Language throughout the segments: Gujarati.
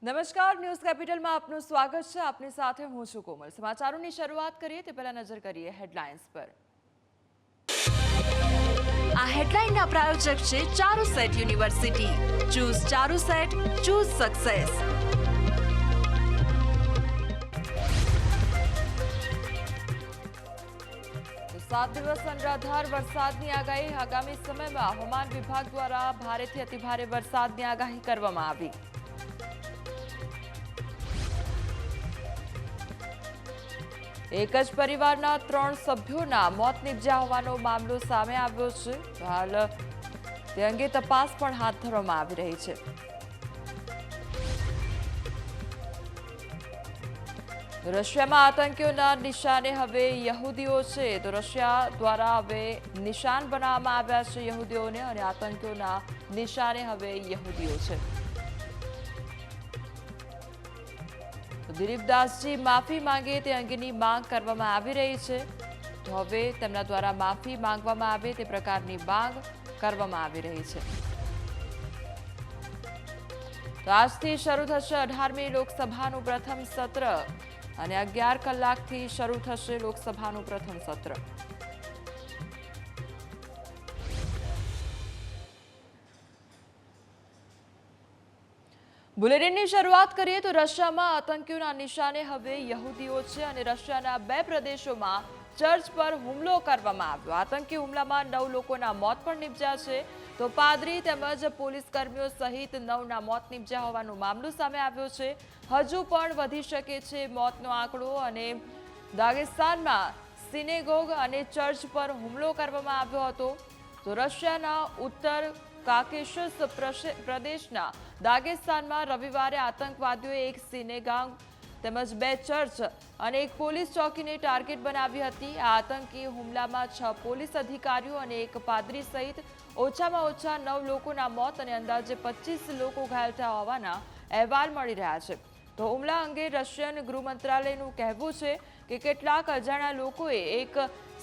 નમસ્કાર, ન્યૂઝ કેપિટલમાં આપનું સ્વાગત છે. આપની સાથે હું છું કોમલ. સમાચારોની શરૂઆત કરીએ તે પહેલા નજર કરીએ હેડલાઇન્સ પર. આ હેડલાઇનના પ્રાયોજક છે Charusat university. Choose Charusat, choose success. તો 7 દિવસ અનરાધાર વરસાદની આગાહી. આગામી સમયમાં હવામાન વિભાગ દ્વારા ભારેથી અતિભારે વરસાદની આગાહી કરવામાં આવી. એક જ પરિવારના 3 સભ્યોના મોત નિપજ્યા હોવાનો મામલો સામે આવ્યો છે. હાલ તે અંગે તપાસ પણ હાથ ધરવામાં આવી રહી છે. રશિયામાં આતંકીઓના નિશાને હવે યહૂદીઓ છે. તો રશિયા દ્વારા હવે નિશાન બનાવવામાં આવ્યા છે યહૂદીઓને, અને આતંકીઓના નિશાને હવે યહૂદીઓ છે. દિલીપદાસજી માફી માંગે તે અંગેની માંગ કરવામાં આવી રહી છે. તો હવે તેમના દ્વારા માફી માંગવામાં આવે તે પ્રકારની માંગ કરવામાં આવી રહી છે. તો આજથી શરૂ થશે 18મી લોકસભાનું પ્રથમ સત્ર, અને 11 કલાકથી શરૂ થશે લોકસભાનું પ્રથમ સત્ર. બુલેટિનની શરૂઆત કરીએ તો રશિયામાં આતંકીઓના નિશાને હવે યહૂદીઓ છે, અને રશિયાના 2 પ્રદેશોમાં ચર્ચ પર હુમલો કરવામાં આવ્યો. આતંકી હુમલામાં 9 લોકોના મોત પણ નિપજ્યા છે. તો પાદરી તેમજ પોલીસ કર્મીઓ સહિત 9ના મોત નિપજ્યા હોવાનો મામલો સામે આવ્યો છે. હજુ પણ વધી શકે છે મોતનો આંકડો. અને દાગેસ્તાનમાં સિનેગોગ અને ચર્ચ પર હુમલો કરવામાં આવ્યો હતો. તો રશિયાના ઉત્તર કાકેશસ પ્રદેશના દાગેસ્તાનમાં રવિવારે આતંકવાદીઓએ એક સિનેગાંગ તેમજ 2 ચર્ચ અને એક પોલીસ ચોકીને ટાર્ગેટ બનાવી હતી. આ આતંકી હુમલામાં 6 પોલીસ અધિકારીઓ અને એક પાદરી સહિત ઓછામાં ઓછા 9 લોકોના મોત અને અંદાજે 25 લોકો ઘાયલ થયા હોવાના અહેવાલ મળી રહ્યા છે. તો હુમલા અંગે રશિયન ગૃહ મંત્રાલયનું કહેવું છે કે કેટલાક અજાણ્યા લોકોએ એક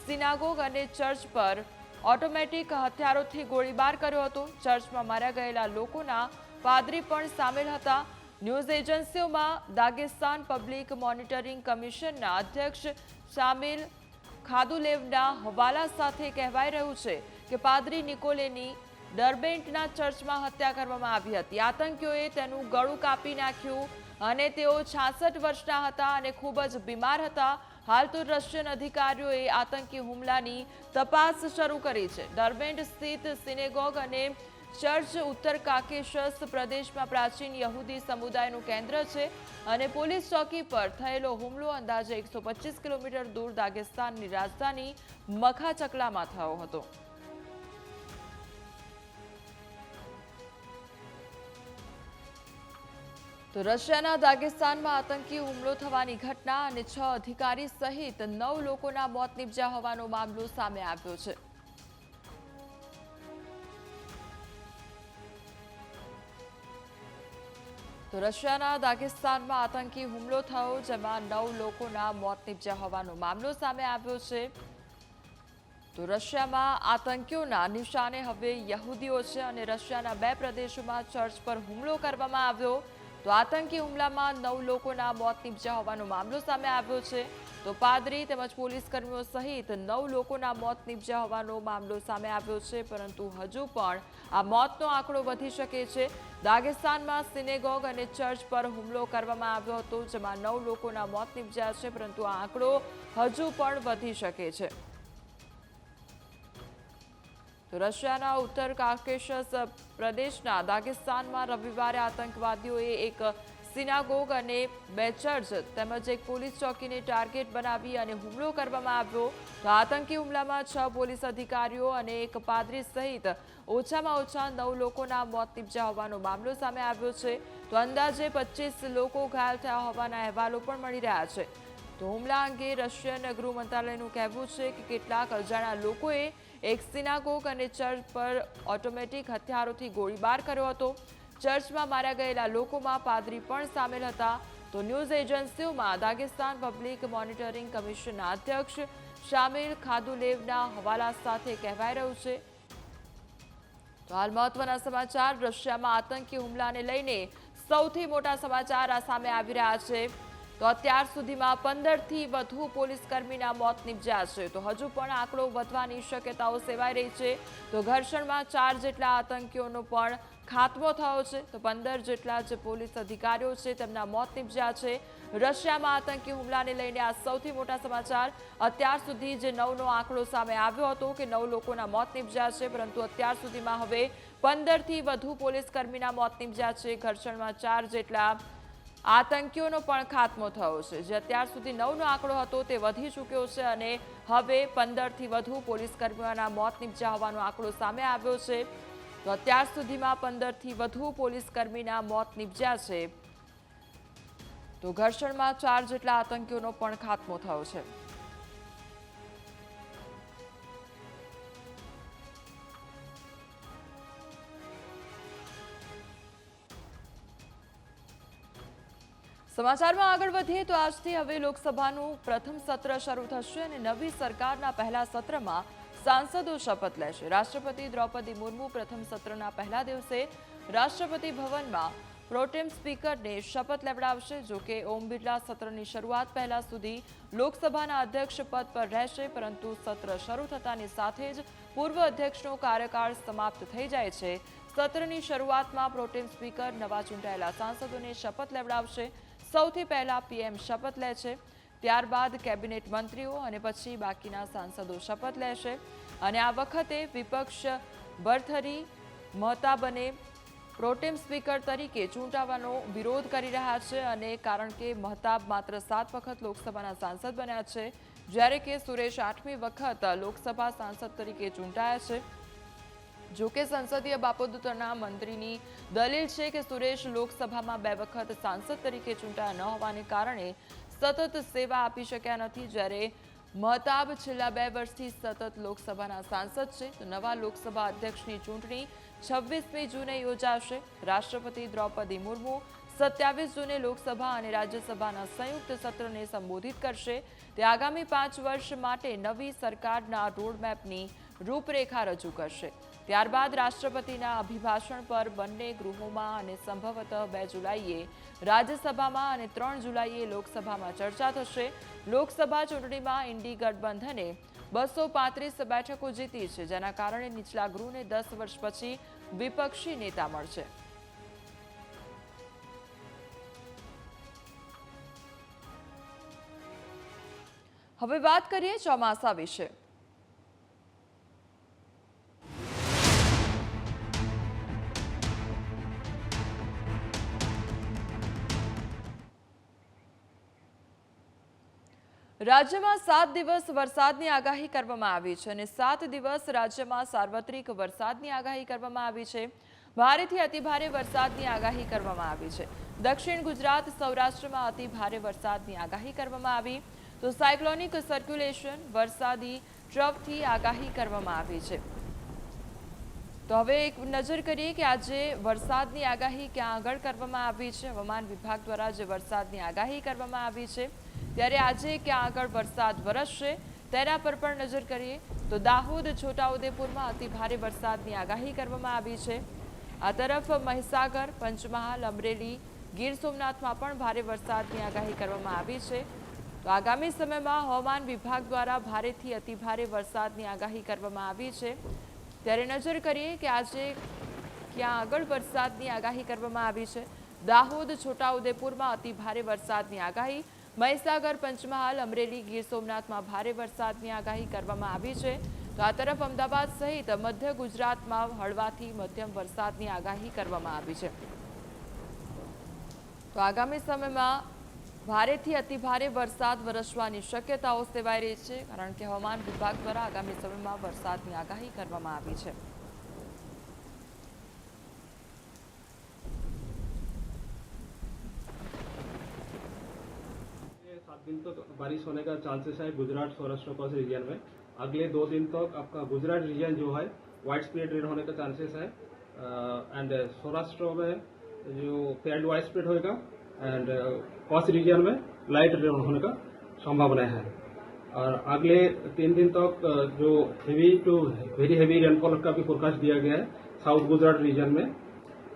સિનાગોગ અને ચર્ચ પર ઓટોમેટિક હથિયારોથી ગોળીબાર કર્યો હતો. ચર્ચમાં માર્યા ગયેલા લોકોના પાદરી પણ સામેલ હતા. ન્યૂઝ એજન્સીઓમાં દાગેસ્તાન પબ્લિક મોનિટરિંગ કમિશનના અધ્યક્ષ શામિલ ખાદુલેવના હવાલા સાથે કહેવાઈ રહ્યું છે કે પાદરી નિકોલેની ડર્બેન્ટના ચર્ચમાં હત્યા કરવામાં આવી હતી. આતંકીઓએ તેનું ગળું કાપી નાખ્યું, અને તેઓ 66 વર્ષના હતા અને ખૂબ જ બીમાર હતા. હાલ તો રશિયન અધિકારીઓએ આતંકી હુમલાની તપાસ શરૂ કરી છે. ડર્બેન્ટ સ્થિત સિનેગોગ અને ચર્ચ ઉત્તર કાકેશસ પ્રદેશમાં પ્રાચીન યહૂદી સમુદાયનું કેન્દ્ર છે, અને પોલીસ ચોકી પર થયેલો હુમલો અંદાજે 125 કિલોમીટર દૂર દાગેસ્તાનની રાજધાની મખાચકલામાં થયો હતો. તો રશિયાના દાગેસ્તાનમાં આતંકી હુમલો થવાની ઘટના અને 6 અધિકારી સહિત 9 લોકોના મોત નિપજ્યા હોવાનો મામલો સામે આવ્યો છે. તો રશિયાના દાગેસ્તાનમાં આતંકી હુમલો થયો, જેમાં 9 લોકોના મોત નિપજ્યા હોવાનો મામલો સામે આવ્યો છે. તો રશિયામાં આતંકીઓના નિશાને હવે યહૂદીઓ છે, અને રશિયાના 2 પ્રદેશોમાં ચર્ચ પર હુમલો કરવામાં આવ્યો. તો આતંકી હુમલામાં 9 લોકોના મોત નિપજ્યા હોવાનો મામલો સામે આવ્યો છે. તો પાદરી તેમજ પોલીસ કર્મીઓ સહિત 9 લોકોના મોત નિપજ્યા હોવાનો મામલો સામે આવ્યો છે, પરંતુ હજુ પણ આ મોતનો આંકડો વધી શકે છે. દાગેસ્તાનમાં સિનેગોગ અને ચર્ચ પર હુમલો કરવામાં આવ્યો હતો, જેમાં 9 લોકોના મોત નિપજ્યા છે, પરંતુ આ આંકડો હજુ પણ વધી શકે છે. તો રશિયાના ઉત્તર કાકેશસ પ્રદેશના દાગેસ્તાનમાં રવિવારે આતંકવાદીઓએ એક સિનાગોગ અને 2 ચર્ચ તેમજ એક પોલીસ ચોકીને ટાર્ગેટ બનાવી અને હુમલો કરવામાં આવ્યો. તો આતંકી હુમલામાં 6 પોલીસ અધિકારીઓ અને એક પાદરી સહિત ઓછામાં ઓછા 9 લોકોના મોત નિપજ્યા હોવાનો મામલો સામે આવ્યો છે. તો અંદાજે 25 લોકો ઘાયલ થયા હોવાના અહેવાલો પણ મળી રહ્યા છે. તો હુમલા અંગે રશિયન ગૃહ મંત્રાલયનું કહેવું છે કે કેટલાક અજાણ્યા લોકોએ એક સિનાગોગ અને ચર્ચ પર ઓટોમેટિક હથિયારોથી ગોળીબાર કર્યો હતો. ચર્ચમાં માર્યા ગયેલા લોકોમાં પાદરી પણ સામેલ હતા. તો ન્યૂઝ એજન્સીઓમાં દાગેસ્તાન પબ્લિક મોનિટરિંગ કમિશનના અધ્યક્ષ શામિલ ખાદુલેવના હવાલા સાથે કહેવાઈ રહ્યું છે. તો હાલ મહત્વના સમાચાર. રશિયામાં આતંકી હુમલાને લઈને સૌથી મોટા સમાચાર આ સામે આવી રહ્યા છે. તો અત્યાર સુધીમાં 15થી વધુ પોલીસ કર્મીના મોત નિપજ્યા છે. તો હજુ પણ આંકડો વધવાની શક્યતાઓ સેવાઈ રહી છે. તો ઘર્ષણમાં 4 જેટલા આતંકીઓનો પણ ખાત્મો થયો છે. તો 15 જેટલા જે પોલીસ અધિકારીઓ છે તેમના મોત નિપજ્યા છે. રશિયામાં આતંકી હુમલાને લઈને આ સૌથી મોટા સમાચાર. અત્યાર સુધી જે 9નો આંકડો સામે આવ્યો હતો કે 9 લોકોના મોત નિપજ્યા છે, પરંતુ અત્યાર સુધીમાં હવે 15થી વધુ પોલીસ કર્મીના મોત નિપજ્યા છે. ઘર્ષણમાં 4 જેટલા આતંકીઓનો પણ ખાત્મો થયો છે. જે અત્યાર સુધી 9નો આંકડો હતો તે વધી ચૂક્યો છે અને હવે 15થી વધુ પોલીસ કર્મીઓના મોત નિપજ્યા હોવાનો આંકડો સામે આવ્યો છે. તો અત્યાર સુધીમાં 15થી વધુ પોલીસ કર્મીના મોત નિપજ્યા છે. તો ઘર્ષણમાં 4 જેટલા આતંકીઓનો પણ ખાત્મો થયો છે. સમાચારમાં આગળ વધીએ તો આજથી હવે લોકસભાનું પ્રથમ સત્ર શરૂ થશે અને નવી સરકારના પહેલા સત્રમાં સાંસદો શપથ લેશે. રાષ્ટ્રપતિ દ્રૌપદી મુર્મુ પ્રથમ સત્રના પહેલા દિવસે રાષ્ટ્રપતિ ભવનમાં પ્રોટેમ સ્પીકરને શપથ લેવડાવશે. જો કે ઓમ બિરલા સત્રની શરૂઆત પહેલા સુધી લોકસભાના અધ્યક્ષ પદ પર રહેશે, પરંતુ સત્ર શરૂ થતાની સાથે જ પૂર્વ અધ્યક્ષનો કાર્યકાળ સમાપ્ત થઈ જાય છે. સત્રની શરૂઆતમાં પ્રોટેમ સ્પીકર નવા ચૂંટાયેલા સાંસદોને શપથ લેવડાવશે. સૌથી પહેલા પીએમ શપથ લે છે, ત્યારબાદ કેબિનેટ મંત્રીઓ અને પછી બાકીના સાંસદો શપથ લેશે. અને આ વખતે વિપક્ષ ભરથરી મહતાબને પ્રોટેમ સ્પીકર તરીકે ચૂંટાવાનો વિરોધ કરી રહ્યા છે. અને કારણ કે મહતાબ માત્ર 7 વખત લોકસભાના સાંસદ બન્યા છે, જ્યારે કે સુરેશ 8મી વખત લોકસભા સાંસદ તરીકે ચૂંટાયા છે. જોકે સંસદીય બાબતોના મંત્રીની દલીલ છે કે સુરેશ લોકસભામાં 2 વખત સાંસદ તરીકે ચૂંટાયા ન હોવાને કારણે સતત સેવા આપી શક્યા નથી, જ્યારે મહતાબ છેલ્લા 2 વર્ષથી સતત લોકસભાના સાંસદ છે. તો નવા લોકસભા અધ્યક્ષની ચૂંટણી 26મી જૂને યોજાશે. રાષ્ટ્રપતિ દ્રૌપદી મુર્મુ 27 જૂને લોકસભા અને રાજ્યસભાના સંયુક્ત સત્રને સંબોધિત કરશે. તે આગામી 5 વર્ષ માટે નવી સરકારના રોડમેપની રૂપરેખા રજૂ કરશે. ત્યારબાદ રાષ્ટ્રપતિના અભિભાષણ પર બંને ગૃહોમાં અને સંભવતઃ 2 જુલાઈએ રાજ્યસભામાં અને 3 જુલાઈએ લોકસભામાં ચર્ચા થશે. લોકસભા ચૂંટણીમાં ઇન્ડી ગઠબંધને 235 બેઠકો જીતી છે, જેના કારણે નીચલા ગૃહને 10 વર્ષ પછી વિપક્ષી નેતા મળશે. હવે વાત કરીએ ચોમાસા વિશે. રાજ્યમાં 7 દિવસ વરસાદની આગાહી કરવામાં આવી છે અને 7 દિવસ રાજ્યમાં સાર્વત્રિક વરસાદની આગાહી કરવામાં આવી છે. ભારેથી અતિભારે વરસાદની આગાહી કરવામાં આવી છે. દક્ષિણ ગુજરાત, સૌરાષ્ટ્રમાં અતિભારે વરસાદની આગાહી કરવામાં આવી. તો સાયક્લોનિક સર્ક્યુલેશન, વરસાદી ટ્રફથી આગાહી કરવામાં આવી છે. તો હવે એક નજર કરીએ કે આજે વરસાદની આગાહી ક્યાં આગળ કરવામાં આવી છે. હવામાન વિભાગ દ્વારા જે વરસાદની આગાહી કરવામાં આવી છે, ત્યારે આજે ક્યાં આગળ વરસાદ વરસશે તેના પર પણ નજર કરીએ તો દાહોદ, છોટાઉદેપુરમાં અતિભારે વરસાદની આગાહી કરવામાં આવી છે. આ તરફ મહીસાગર, પંચમહાલ, અમરેલી, ગીર સોમનાથમાં પણ ભારે વરસાદની આગાહી કરવામાં આવી છે. તો આગામી સમયમાં હવામાન વિભાગ દ્વારા ભારેથી અતિભારે વરસાદની આગાહી કરવામાં આવી છે. ત્યારે નજર કરીએ કે આજે ક્યાં આગળ વરસાદની આગાહી કરવામાં આવી છે. દાહોદ, છોટાઉદેપુરમાં અતિભારે વરસાદની આગાહી, મહીસાગર, પંચમહાલ, અમરેલી, ગીર સોમનાથમાં ભારે વરસાદની આગાહી કરવામાં આવી છે. તો આ તરફ અમદાવાદ સહિત મધ્ય ગુજરાતમાં હળવાથી મધ્યમ વરસાદની આગાહી કરવામાં આવી છે. તો આગામી સમયમાં ભારેથી અતિભારે વરસાદ વરસવાની શક્યતાઓ સેવાઈ રહી છે, કારણ કે હવામાન વિભાગ દ્વારા આગામી સમયમાં વરસાદની આગાહી કરવામાં આવી છે. 7 दिन तक बारिश होने का चांसेस है गुजरात, सौराष्ट्र कोस्ट रीजन में. अगले 2 दिन तक आपका गुजरात रीजन जो है वाइड स्प्रेड रेन होने का चांसेस है एंड सौराष्ट्र में जो फेयरली वाइड स्प्रेड होगा एंड कोस्ट रीजन में लाइट रेन होने का संभावना है. और अगले 3 दिन तक जो heavy to very heavy rainfall का भी फोरकास्ट दिया गया है साउथ गुजरात रीजन में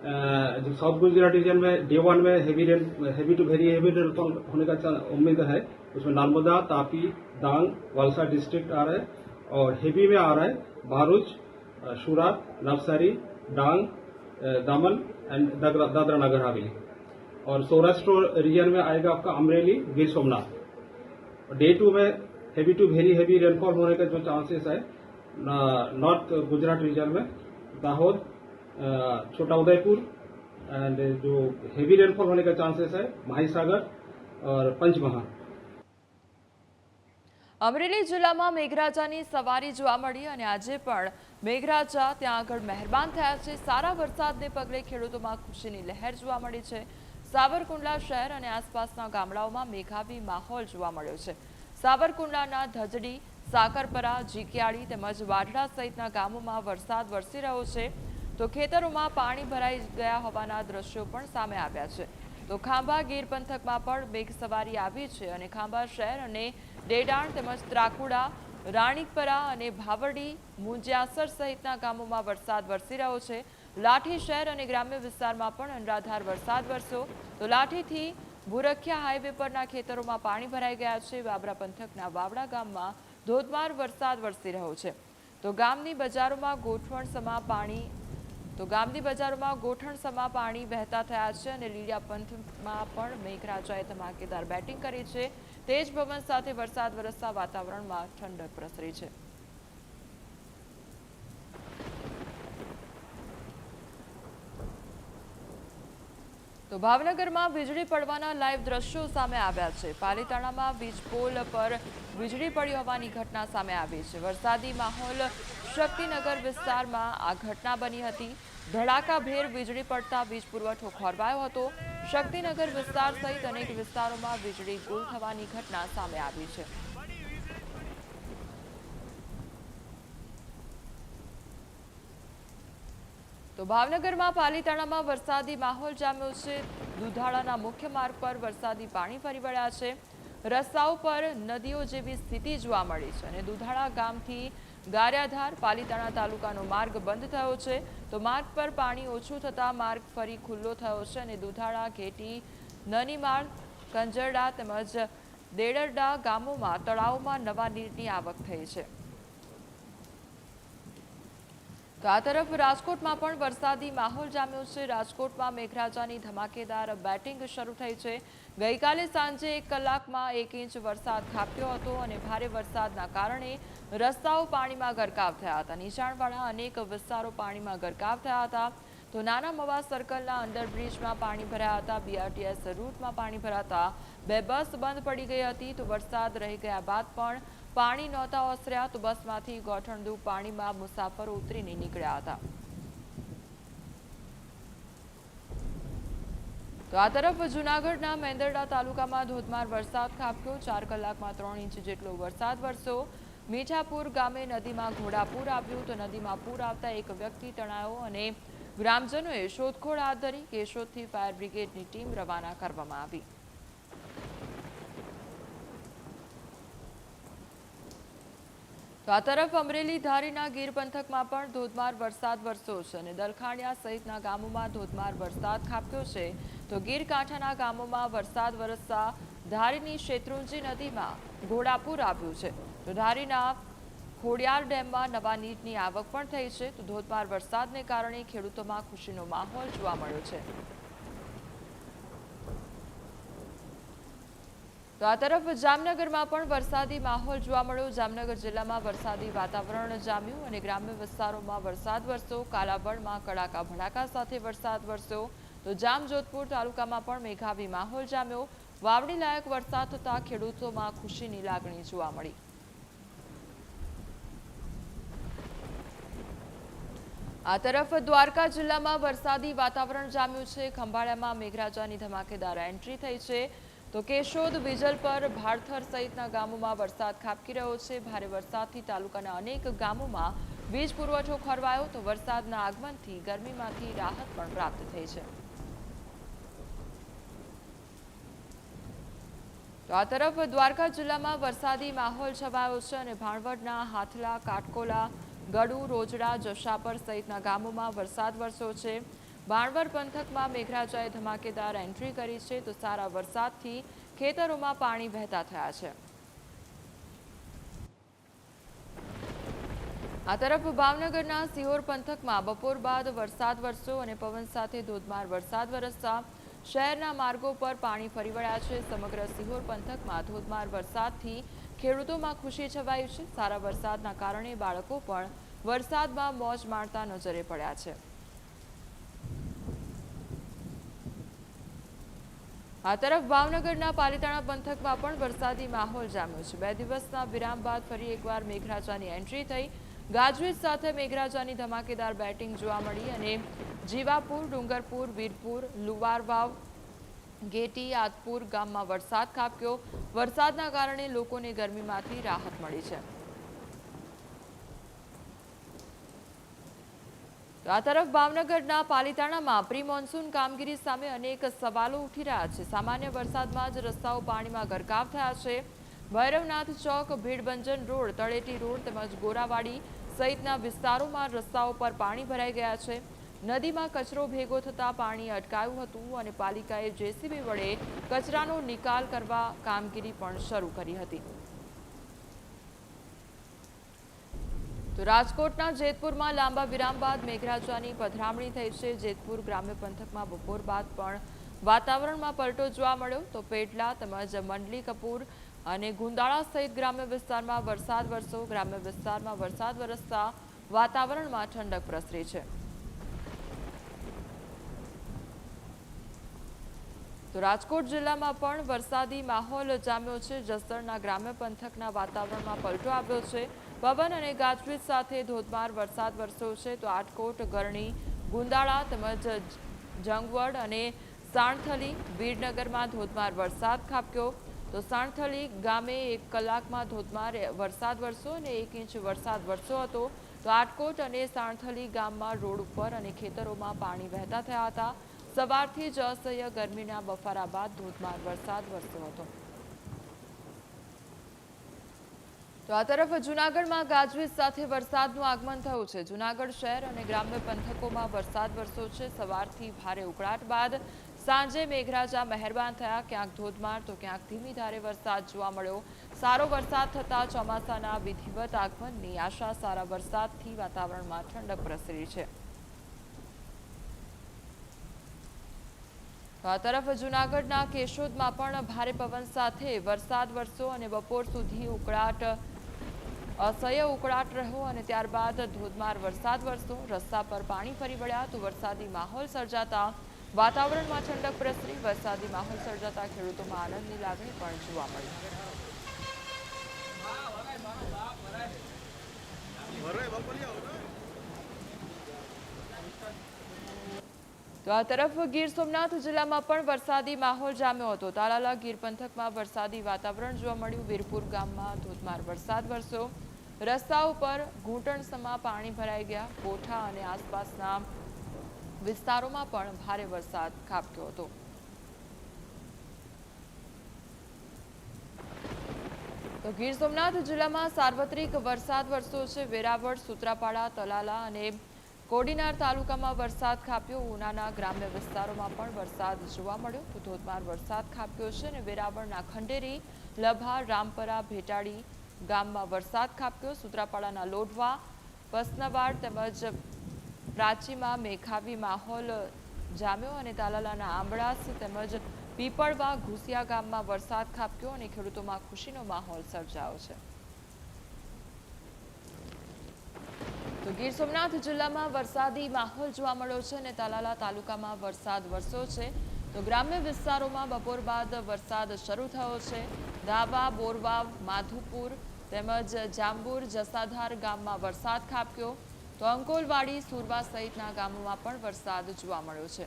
जो साउथ गुजरात रीजन में डे 1 में heavy to very heavy rainfall होने का उम्मीद है। उसमें नर्मदा, तापी, डांग, वलसाड डिस्ट्रिक्ट आ रहा है और हेवी में आ रहा है भरूच, सूरत, नवसारी, डांग, दमन एंड दादरा नगर हवेली। और सौराष्ट्र रीजन में आएगा आपका अमरेली, गिर सोमनाथ। डे 2 में heavy to very heavy rainfall होने का जो चांसेस है नॉर्थ गुजरात रीजन में दाहोद, छोटा उदयपुर एंड जो हेवी रेनफॉल होने का चांसेस है મહીસાગર और पंचमहाल। અમરેલી જિલ્લામાં મેઘરાજાની સવારી જોવા મળી અને આજે પણ મેઘરાજા ત્યાં આગળ મહેરબાન થયા છે। સારા વરસાદને પગલે ખેડૂતોમાં ખુશીની લહેર જોવા મળી છે। સાબરકુંડલા શહેર અને આસપાસના ગામડાઓમાં મેઘાવી માહોલ જોવા મળ્યો છે। સાબરકુંડલાના ધજડી, સાકરપરા, જીકિયાળી તેમજ વાઢડા સહિતના ગામોમાં વરસાદ વરસી રહ્યો છે તો ખેતરોમાં પાણી ભરાઈ ગયા હોવાના દ્રશ્યો પણ સામે આવ્યા છે। તો ખાંભા ગીર પંથકમાં પણ મેઘ સવારી આવી છે અને ખાંભા શહેર અને ડેડાણ તેમજ ત્રાકુડા, રાણીકપરા અને ભાવડી, મુંજિયાસર સહિતના ગામોમાં વરસાદ વરસી રહ્યો છે। લાઠી શહેર અને ગ્રામ્ય વિસ્તારમાં પણ અનરાધાર વરસાદ વરસ્યો તો લાઠીથી ભૂરખિયા હાઈવે પરના ખેતરોમાં પાણી ભરાઈ ગયા છે। બાબરા પંથકના વાવડા ગામમાં ધોધમાર વરસાદ વરસી રહ્યો છે તો ગામની બજારોમાં ગોઠણસમા પાણી વહેતા થયા છે અને લીડિયા પંથકમાં પણ મેઘરાજાએ ધમાકેદાર બેટિંગ કરી છે। તેજ પવન સાથે વરસાદ વરસતા વાતાવરણમાં ઠંડક પ્રસરી છે। તો ભાવનગરમાં વીજળી પડવાના લાઈવ દ્રશ્યો સામે આવ્યા છે। પાલીતાણામાં વીજ પોલ પર વીજળી પડી હોવાની ઘટના સામે આવી છે। વરસાદી માહોલ શક્તિનગર વિસ્તારમાં આ ઘટના બની હતી। ધડાકાભેર વીજળી પડતા વીજ પુરવઠો ખોરવાયો હતો। શક્તિનગર વિસ્તાર સહિત અનેક વિસ્તારોમાં વીજળી ગુલ થવાની ઘટના સામે આવી છે। તો ભાવનગરમાં પાલીતાણામાં વરસાદી માહોલ જામ્યો છે। દુધાળાના મુખ્ય માર્ગ પર વરસાદી પાણી ફરી વળ્યા છે। રસ્તાઓ પર નદીઓ જેવી સ્થિતિ જોવા મળી છે અને દુધાળા ગામથી ગારિયાધાર પાલીતાણા તાલુકાનો માર્ગ બંધ થયો છે તો માર્ગ પર પાણી ઓછું થતા માર્ગ ફરી ખુલ્લો થયો છે અને દુધાળા, ઘેટી, નનીમાળ, કંજરડા તેમજ દેડરડા ગામોમાં તળાવોમાં નવા નીરની આવક થઈ છે। તો આ તરફ રાજકોટમાં પણ વરસાદી માહોલ જામ્યો છે। રાજકોટમાં મેઘરાજાની ધમાકેદાર બેટિંગ શરૂ થઈ છે। ગઈકાલે સાંજે 1 કલાકમાં 1 ઇંચ વરસાદ ખાબક્યો હતો અને ભારે વરસાદના કારણે રસ્તાઓ પાણીમાં ગરકાવ થયા હતા। નીચાણવાળા અનેક વિસ્તારો પાણીમાં ગરકાવ થયા હતા તો નાના મવા સર્કલના અંડરબ્રિજમાં પાણી ભરાયા હતા। BRTS રૂટમાં પાણી ભરાતા 2 બસ બંધ પડી ગઈ હતી તો વરસાદ રહી ગયા બાદ પણ પાણી નહોતા ઓસર્યા તો બસમાંથી ગોઠણદૂ પાણીમાં મુસાફરો ઉતરીને નીકળ્યા હતા। તો આ તરફ જૂનાગઢના મેંદરડા તાલુકામાં ધોધમાર વરસાદ ખાબક્યો। 4 કલાકમાં 3 ઇંચ જેટલો વરસાદ વરસ્યો। મીઠાપુર ગામે નદીમાં ઘોડાપૂર આવ્યું તો નદીમાં પૂર આવતા એક વ્યક્તિ તણાયો અને ગ્રામજનોએ શોધખોળ હાથ ધરી। કેશોદથી ફાયર બ્રિગેડની ટીમ રવાના કરવામાં આવી। તો આ તરફ અમરેલી ધારીના ગીર પંથકમાં પણ ધોધમાર વરસાદ વરસ્યો છે અને દલખાણિયા સહિતના ગામોમાં ધોધમાર વરસાદ ખાબક્યો છે તો ગીર કાંઠાના ગામોમાં વરસાદ વરસતા ધારીની શેત્રુંજી નદીમાં ઘોડાપૂર આવ્યું છે તો ધારીના ખોડિયાર ડેમમાં નવા નીરની આવક પણ થઈ છે તો ધોધમાર વરસાદને કારણે ખેડૂતોમાં ખુશીનો માહોલ જોવા મળ્યો છે। તો આ તરફ જામનગરમાં પણ વરસાદી માહોલ જોવા મળ્યો। જામનગર જિલ્લામાં વરસાદી વાતાવરણ જામ્યું અને ગ્રામ્ય વિસ્તારોમાં વરસાદ વરસ્યો। કાલાવડમાં કડાકા ભડાકા સાથે વરસાદ વરસ્યો તો જામજોધપુર તાલુકામાં પણ મેઘાવી માહોલ જામ્યો। વાવણી લાયક વરસાદ થતા ખેડૂતોમાં ખુશીની લાગણી જોવા મળી। આ તરફ દ્વારકા જિલ્લામાં વરસાદી વાતાવરણ જામ્યું છે। ખંભાળિયામાં મેઘરાજાની ધમાકેદાર એન્ટ્રી થઈ છે તો કેશોદ, વિજલપર, ભાડથર સહિતના ગામોમાં વરસાદ ખાબકી રહ્યો છે। ભારે વરસાદથી તાલુકાના અનેક ગામોમાં વીજ પુરવઠો ખોરવાયો તો વરસાદના આગમનથી ગરમીમાંથી રાહત પણ પ્રાપ્ત થઈ છે। તો આ તરફ દ્વારકા જિલ્લામાં વરસાદી માહોલ છવાયો છે અને ભાણવડના હાથલા, કાટકોલા, ગડુ, રોજડા, જશાપર સહિતના ગામોમાં વરસાદ વરસ્યો છે। બાણવર પંથકમાં મેઘરાજાએ ધમાકેદાર એન્ટ્રી કરી છે, તો સારા વરસાદથી ખેતરોમાં પાણી વહેતા થયા છે. આ તરફ ભાવનગરના સિહોર પંથકમાં બપોર બાદ વરસાદ વરસ્યો અને પવન સાથે ધોધમાર વરસાદ વરસતા શહેરના માર્ગો પર પાણી ફરી વળ્યા છે. સમગ્ર સિહોર પંથકમાં ધોધમાર વરસાદથી ખેડૂતોમાં ખુશી છવાઈ છે. સારા વરસાદના કારણે બાળકો પણ વરસાદમાં મોજ માણતા નજરે પડ્યા છે. આ તરફ ભાવનગરના પાલિતાણા પંથકમાં પણ વરસાદી માહોલ જામ્યો છે. 2 દિવસના વિરામ બાદ ફરી એકવાર મેઘરાજાની એન્ટ્રી થઈ. ગાજવીજ સાથે મેઘરાજાની ધમાકેદાર બેટિંગ જોવા મળી અને જીવાપુર, ડુંગરપુર, વીરપુર, લુવારવાવ, ગેટી, આદપુર ગામમાં વરસાદ ખાબક્યો. વરસાદના કારણે લોકોને ગરમીમાંથી રાહત મળી છે. તો આ તરફ ભાવનગરના પાલિતાણામાં પ્રી મોન્સૂન કામગીરી સામે અનેક સવાલો ઉઠી રહ્યા છે. સામાન્ય વરસાદમાં જ રસ્તાઓ પાણીમાં ગરકાવ થયા છે. ભૈરવનાથ ચોક, ભીડભંજન રોડ, તળેટી રોડ તેમજ ગોરાવાડી સહિતના વિસ્તારોમાં રસ્તાઓ પર પાણી ભરાઈ ગયા છે. નદીમાં કચરો ભેગો થતાં પાણી અટકાયું હતું અને પાલિકાએ જેસીબી વડે કચરાનો નિકાલ કરવા કામગીરી પણ શરૂ કરી હતી. તો રાજકોટના જેતપુરમાં લાંબા વિરામ બાદ મેઘરાજાની પધરામણી થઈ છે. જેતપુર ગ્રામ્ય પંથકમાં બપોર બાદ પણ વાતાવરણમાં પલટો જોવા મળ્યો. તો પેટલા તેમજ મંડલી કપૂર અને ગુંદાળા સહિત ગ્રામ્ય વિસ્તારમાં વરસાદ વરસ્યો. ગ્રામ્ય વિસ્તારમાં વરસાદ વરસતા વાતાવરણમાં ઠંડક પ્રસરી છે. તો રાજકોટ જિલ્લામાં પણ વરસાદી માહોલ જામ્યો છે. જસદણના ગ્રામ્ય પંથકના વાતાવરણમાં પલટો આવ્યો છે. પવન અને ગાજવીજ સાથે ધોધમાર વરસાદ વરસ્યો છે. તો આટકોટ, ગરણી, ગુંદાળા તેમજ જંગવડ અને સાણથલી, વીરનગરમાં ધોધમાર વરસાદ ખાબક્યો. તો સાણથલી ગામે 1 કલાકમાં ધોધમાર વરસાદ વરસ્યો અને 1 ઇંચ વરસાદ વરસ્યો હતો. તો આટકોટ અને સાણથલી ગામમાં રોડ ઉપર અને ખેતરોમાં પાણી વહેતા થયા હતા. સવારથી જ અસહ્ય ગરમીના બફારા બાદ ધોધમાર વરસાદ વરસ્યો હતો. તો આ તરફ જૂનાગઢમાં ગાજવીજ સાથે વરસાદનું આગમન થયું છે. જૂનાગઢ શહેર અને ગ્રામ્ય પંથકોમાં વરસાદ વરસ્યો છે. સવારથી ભારે ઉકળાટ બાદ સાંજે મેઘરાજા મહેરબાન થયા. ક્યાંક ધોધમાર તો ક્યાંક ધીમી ધારે વરસાદ જોવા મળ્યો. સારો વરસાદ થતાં ચોમાસાના વિધિવત આગમનની આશા. સારા વરસાદથી વાતાવરણમાં ઠંડક પ્રસરી છે. તો આ તરફ જૂનાગઢના કેશોદમાં પણ ભારે પવન સાથે વરસાદ વરસ્યો અને બપોર સુધી અસહ્ય ઉકળાટ રહ્યો અને ત્યારબાદ ધોધમાર વરસાદ વરસ્યો. રસ્તા પર પાણી ફરી વળ્યા. તો વરસાદી માહોલ સર્જાતા વાતાવરણમાં ઠંડક પ્રસરી. વરસાદી માહોલ સર્જાતા ખેડૂતોમાં આનંદની લાગણી પણ જોવા મળી. તો આ તરફ ગીર સોમનાથ જિલ્લામાં પણ વરસાદી માહોલ જામ્યો હતો. તાલાલા ગીર પંથકમાં વરસાદી વાતાવરણ જોવા મળ્યું. વીરપુર ગામમાં ધોધમાર વરસાદ વરસ્યો. રસ્તાઓ પર ઘૂંટણસમાં પાણી ભરાઈ ગયા. કોઠા અને આસપાસના વિસ્તારોમાં પણ ભારે વરસાદ ખાબક્યો હતો. તો ગીર સોમનાથ જિલ્લામાં સાર્વત્રિક વરસાદ વરસ્યો છે. વેરાવળ, સૂત્રાપાડા, તલાલા અને કોડીનાર તાલુકામાં વરસાદ ખાબક્યો. ઉનાના ગ્રામ્ય વિસ્તારોમાં પણ વરસાદ જોવા મળ્યો. તો ધોધમાર વરસાદ ખાબક્યો છે અને વેરાવળના ખંડેરી, લભા, રામપરા, ભેટાડી ગામમાં વરસાદ ખાબક્યો. સૂત્રાપાડાના લોઢવા, પસનવાડ તેમજ પ્રાચીમાં મેઘાવી માહોલ જામ્યો અને તાલાલાના આંબળાસ તેમજ પીપળવા, ઘુસિયા ગામમાં વરસાદ ખાબક્યો અને ખેડૂતોમાં ખુશીનો માહોલ સર્જાયો છે. તો ગીર સોમનાથ જિલ્લામાં વરસાદી માહોલ જોવા મળ્યો છે અને તાલાલા તાલુકામાં વરસાદ વરસ્યો છે. તો ગ્રામ્ય વિસ્તારોમાં બપોર બાદ વરસાદ શરૂ થયો છે. દાવા, બોરવાવ, માધુપુર તેમજ જાંબુર, જસાધાર ગામમાં વરસાદ ખાબક્યો. તો અંકોલવાડી, સુરવા સહિતના ગામોમાં પણ વરસાદ જોવા મળ્યો છે.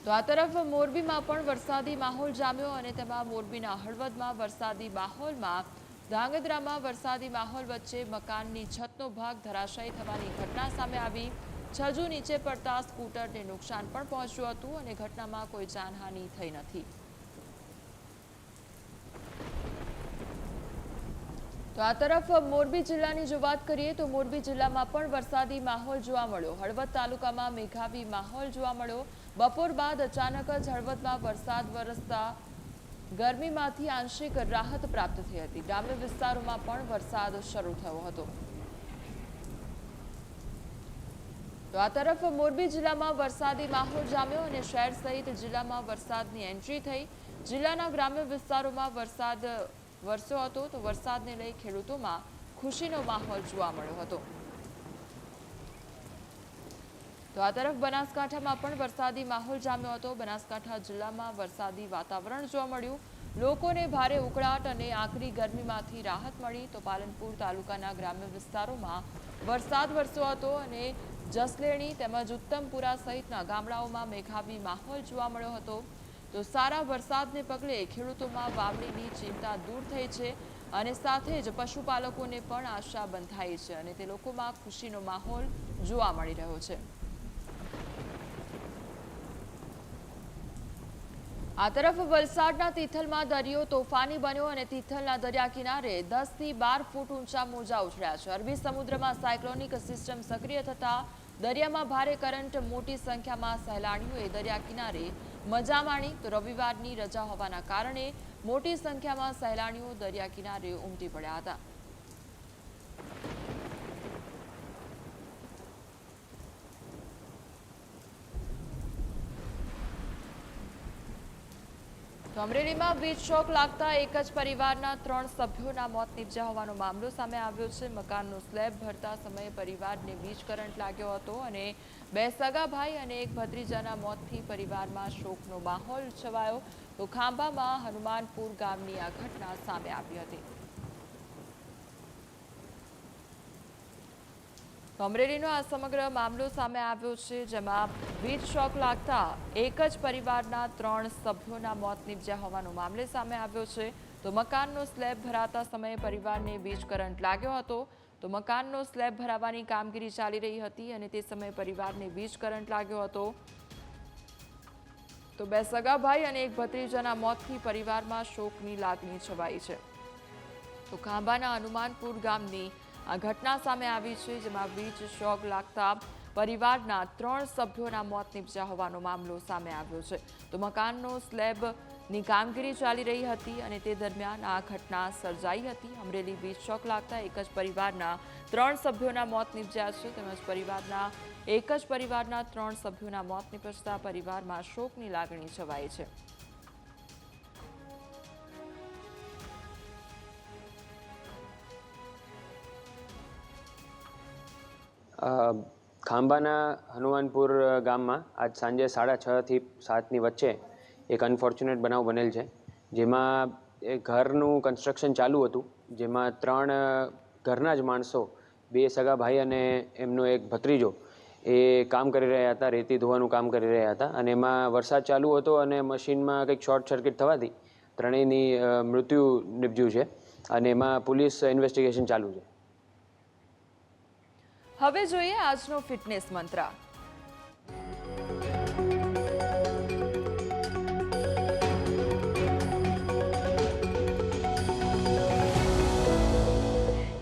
તો આ તરફ મોરબીમાં પણ વરસાદી માહોલ જામ્યો અને તેમાં મોરબીના હળવદમાં વરસાદી માહોલમાં ધાંગધ્રામાં વરસાદી માહોલ વચ્ચે મકાનની છતનો ભાગ ધરાશાયી થવાની ઘટના સામે આવી. છજુ નીચે પડતા સ્કૂટરને નુકસાન પણ પહોંચ્યું હતું અને ઘટનામાં કોઈ જાનહાનિ થઈ નથી. તો આ તરફ મોરબી જિલ્લાની જો વાત કરીએ તો મોરબી જિલ્લામાં પણ વરસાદી માહોલ જોવા મળ્યો. હળવદ તાલુકામાં મેઘાવી માહોલ જોવા મળ્યો. બપોર બાદ અચાનક જ હળવદમાં વરસાદ વરસતા ગરમીમાંથી આંશિક રાહત પ્રાપ્ત થઈ હતી. ગ્રામ્ય વિસ્તારોમાં પણ વરસાદ શરૂ થયો હતો. તો આ તરફ મોરબી જિલ્લામાં વરસાદી માહોલ જામ્યો અને શહેર સહિત જિલ્લામાં વરસાદની એન્ટ્રી થઈ. જિલ્લાના ગ્રામ્ય વિસ્તારોમાં વરસાદ વરસ્યો હતો. તો વરસાદને લઈ ખેડૂતોમાં ખુશીનો માહોલ જોવા મળ્યો હતો. તો આ તરફ બનાસકાંઠામાં પણ વરસાદી માહોલ જામ્યો હતો. બનાસકાંઠા જિલ્લામાં વરસાદી વાતાવરણ જોવા મળ્યું. લોકોને ભારે ઉકળાટ અને આકરી ગરમીમાંથી રાહત મળી. તો પાલનપુર તાલુકાના ગ્રામ્ય વિસ્તારોમાં વરસાદ વરસ્યો હતો અને જસલેણી તેમજ ઉત્તમપુરા સહિતના ગામડાઓમાં મેઘાવી માહોલ જોવા મળ્યો હતો. તો સારા વરસાદને પગલે ખેડૂતોમાં વાવણીની ચિંતા દૂર થઈ છે અને સાથે જ પશુપાલકોને પણ આશા બંધાઈ છે અને તે લોકોમાં ખુશીનો માહોલ જોવા મળી રહ્યો છે. આ તરફ વલસાડના તિથલમાં દરિયો તોફાની બન્યો અને તિથલના દરિયા કિનારે 10 થી 12 ફૂટ ઊંચા મોજા ઉછળ્યા છે. અરબી સમુદ્રમાં સાયક્લોનિક સિસ્ટમ સક્રિય થતા દરિયામાં ભારે કરંટ, મોટી સંખ્યામાં સહેલાણીઓએ દરિયા કિનારે મજા માણી. તો રવિવારની રજા હોવાના કારણે મોટી સંખ્યામાં સહેલાણીઓ દરિયા કિનારે ઉમટી પડ્યા હતા. તો અમરેલીમાં વીજ શોક લાગતા એક જ પરિવારના 3 સભ્યોના મોત નીપજ્યા હોવાનો મામલો સામે આવ્યો છે. મકાનનો સ્લેબ ભરતા સમયે પરિવારને વીજ કરંટ લાગ્યો હતો અને 2 સગા ભાઈ અને 1 ભત્રીજાના મોતથી પરિવારમાં શોકનો માહોલ છવાયો. તો ખાંભામાં હનુમાનપુર ગામની આ ઘટના સામે આવી હતી. અમરેલીનો આ સમગ્ર મામલો સામે આવ્યો છે, જેમાં વીજ શોક લાગતા એક જ પરિવારના 3 સભ્યોના મોત નીપજ્યા હોવાનો મામલો સામે આવ્યો છે. તો મકાનનો સ્લેબ ભરાતા સમયે પરિવારને વીજ કરંટ લાગ્યો હતો. તો મકાનનો સ્લેબ ભરાવાની કામગીરી ચાલી રહી હતી અને તે સમયે પરિવારને વીજ કરંટ લાગ્યો હતો. તો 2 સગા ભાઈ અને 1 ભત્રીજાના મોતથી પરિવારમાં શોકની લાગણી છવાઈ છે. તો ખાંભાના હનુમાનપુર ગામની આ ઘટના સામે આવી છે, જેમાં વીજ શોક લાગતા પરિવારના 3 સભ્યોના મોત નીપજ્યા હોવાનો મામલો સામે આવ્યો છે. તો મકાનનો સ્લેબની કામગીરી ચાલી રહી હતી અને તે દરમિયાન આ ઘટના સર્જાઈ હતી. અમરેલી વીજ શોક લાગતા એક જ પરિવારના 3 સભ્યોના મોત નીપજ્યા છે. તેમજ એક જ પરિવારના 3 સભ્યોના મોત નીપજતા પરિવારમાં શોકની લાગણી છવાઈ છે. ખાંભાના હનુમાનપુર ગામમાં આજ સાંજે 6:30 થી 7ની વચ્ચે એક અનફોર્ચ્યુનેટ બનાવ બનેલ છે, જેમાં એ ઘરનું કન્સ્ટ્રક્શન ચાલુ હતું, જેમાં 3 ઘરના જ માણસો, 2 સગા ભાઈ અને એમનો 1 ભત્રીજો એ કામ કરી રહ્યા હતા, રેતી ધોવાનું કામ કરી રહ્યા હતા અને એમાં વરસાદ ચાલુ હતો અને મશીનમાં કંઈક શોર્ટ સર્કિટ થવાથી ત્રણેયની મૃત્યુ નિપજ્યું છે અને એમાં પોલીસ ઇન્વેસ્ટિગેશન ચાલુ છે. હવે જોઈએ આજનો ફિટનેસ મંત્ર.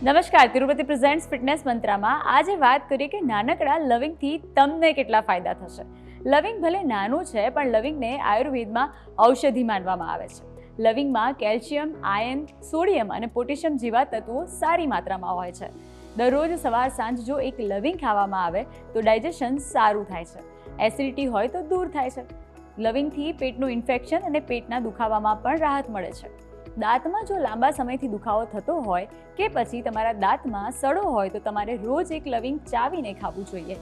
નમસ્કાર, તિરુપતિ પ્રેઝેન્ટ્સ ફિટનેસ મંત્રમાં આજે વાત કરીએ કે નાનકડા લવિંગથી તમને કેટલા ફાયદા થશે. લવિંગ ભલે નાનું છે, પણ લવિંગને આયુર્વેદમાં ઔષધિ માનવામાં આવે છે. લવિંગમાં કેલ્શિયમ, આયર્ન, સોડિયમ અને પોટેશિયમ જેવા તત્વો સારી માત્રામાં હોય છે. દરરોજ સવાર સાંજ જો એક લવિંગ ખાવામાં આવે તો ડાયજેશન સારું થાય છે. એસિડિટી હોય તો દૂર થાય છે. લવિંગથી પેટનું ઇન્ફેક્શન અને પેટના દુખાવામાં પણ રાહત મળે છે. દાંતમાં જો લાંબા સમયથી દુખાવો થતો હોય કે પછી તમારા દાંતમાં સડો હોય તો તમારે રોજ એક લવિંગ ચાવીને ખાવું જોઈએ.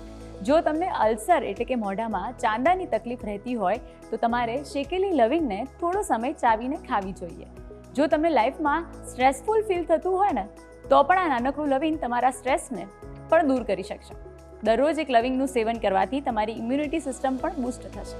જો તમને અલ્સર એટલે કે મોઢામાં ચાંદાની તકલીફ રહેતી હોય તો તમારે શેકેલી લવિંગને થોડો સમય ચાવીને ખાવી જોઈએ. જો તમને લાઈફમાં સ્ટ્રેસફુલ ફીલ થતું હોય ને તો પણ આ નાનકડું લવિંગ તમારા સ્ટ્રેસને પણ દૂર કરી શકશે. દરરોજ એક લવિંગનું સેવન કરવાથી તમારી ઇમ્યુનિટી સિસ્ટમ પણ બૂસ્ટ થશે.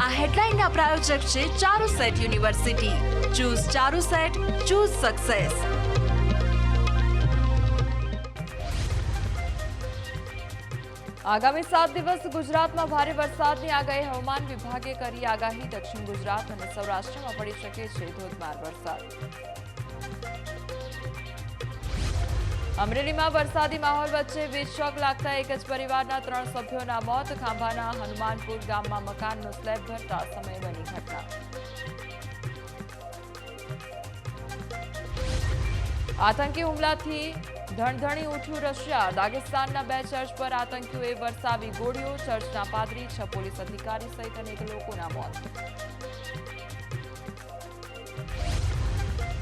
આ હેડલાઇનના પ્રાયોજક છે Charusat university. Choose Charusat, choose success. આગામી 7 દિવસ ગુજરાતમાં ભારે વરસાદની આગાહી હવામાન વિભાગે કરી આગાહી દક્ષિણ ગુજરાત અને સૌરાષ્ટ્રમાં પડી શકે છે ધોધમાર વરસાદ અમરેલીમાં વરસાદી માહોલ વચ્ચે વીજ શોક લાગતા એક જ પરિવારના 3 સભ્યોના મોત ખાંભાના હનુમાનપુર ગામમાં મકાનનો સ્લેબ ભરતા સમયે બની ઘટના આતંકી હુમલાથી ધણધણી ઉઠ્યું રશિયા દાગેસ્તાનના 2 ચર્ચ પર આતંકીઓએ વરસાવી ગોળીઓ ચર્ચના પાદરી 6 પોલીસ અધિકારી સહિત અનેક લોકોના મોત